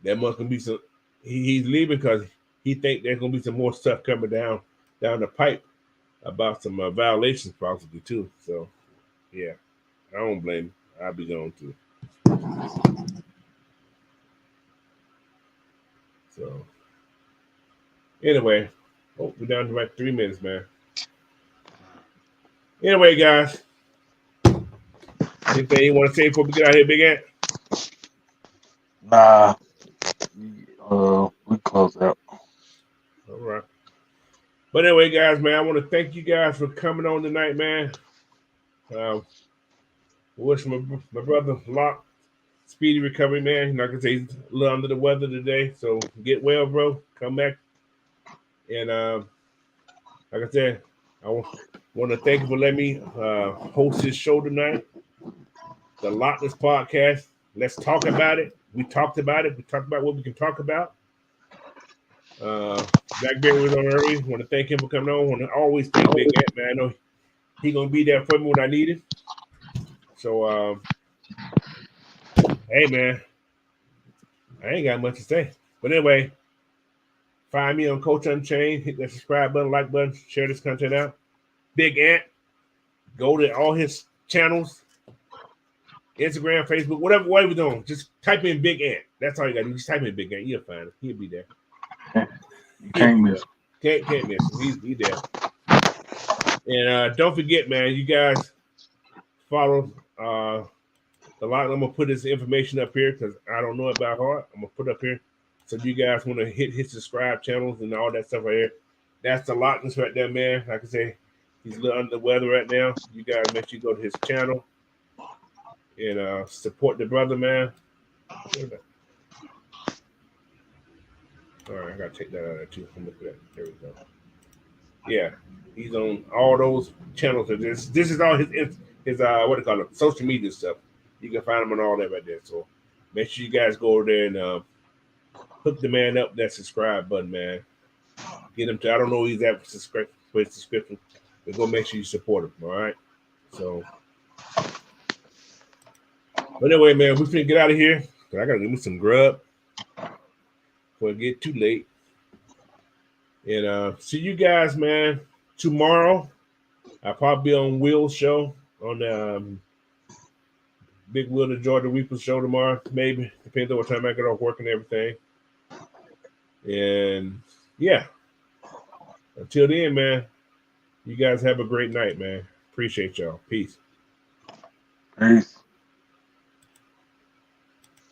there must be some. He's leaving because he think there's gonna be some more stuff coming down the pipe about some violations possibly too. So, yeah, I don't blame him. I'll be going too. So, anyway, we're down to about 3 minutes, man. Anyway, guys, anything you want to say before we get out of here, Big Ant? Nah. We close out. All right. But anyway, guys, man, I want to thank you guys for coming on tonight, man. Wish my brother Lock speedy recovery, man. Like I say, he's a little under the weather today, so get well, bro. Come back. And like I said, I want to thank you for letting me host this show tonight, the Lochness Podcast. Let's talk about it. We talked about it. We talked about what we can talk about. Blackberry was on early. Want to thank him for coming on. Want to always thank Big Ant, man. I know he gonna be there for me when I need it. So, hey, man, I ain't got much to say. But anyway, find me on Coach Unchained. Hit that subscribe button, like button, share this content out. Big Ant, go to all his channels, Instagram, Facebook, whatever you're doing. Just type in Big Ant. That's all you got to do. Just type in Big Ant. You'll find him. He'll be there. You can't miss. Can't miss him. He's there. And don't forget, man, you guys follow the lot. I'm gonna put this information up here because I don't know it by heart. I'm gonna put it up here so you guys want to hit his subscribe channels and all that stuff right here. That's the Lochness right there, man. Like I say, he's a little under the weather right now. You guys make sure you go to his channel and support the brother, man. All right, I gotta take that out of there too. Look at that. There we go. Yeah, he's on all those channels. This is all his what do you call it? Social media stuff. You can find him on all that right there. So make sure you guys go over there and hook the man up that subscribe button, man. Get him to. I don't know he's at for his subscription, but go make sure you support him. All right. So, but anyway, man, we finna get out of here. I gotta give me some grub before it get too late. And see you guys, man, tomorrow. I'll probably be on Will's show on Big Will, the Georgia Reaper show tomorrow, maybe. Depends on what time I get off work and everything. And yeah. Until then, man, you guys have a great night, man. Appreciate y'all. Peace. Peace.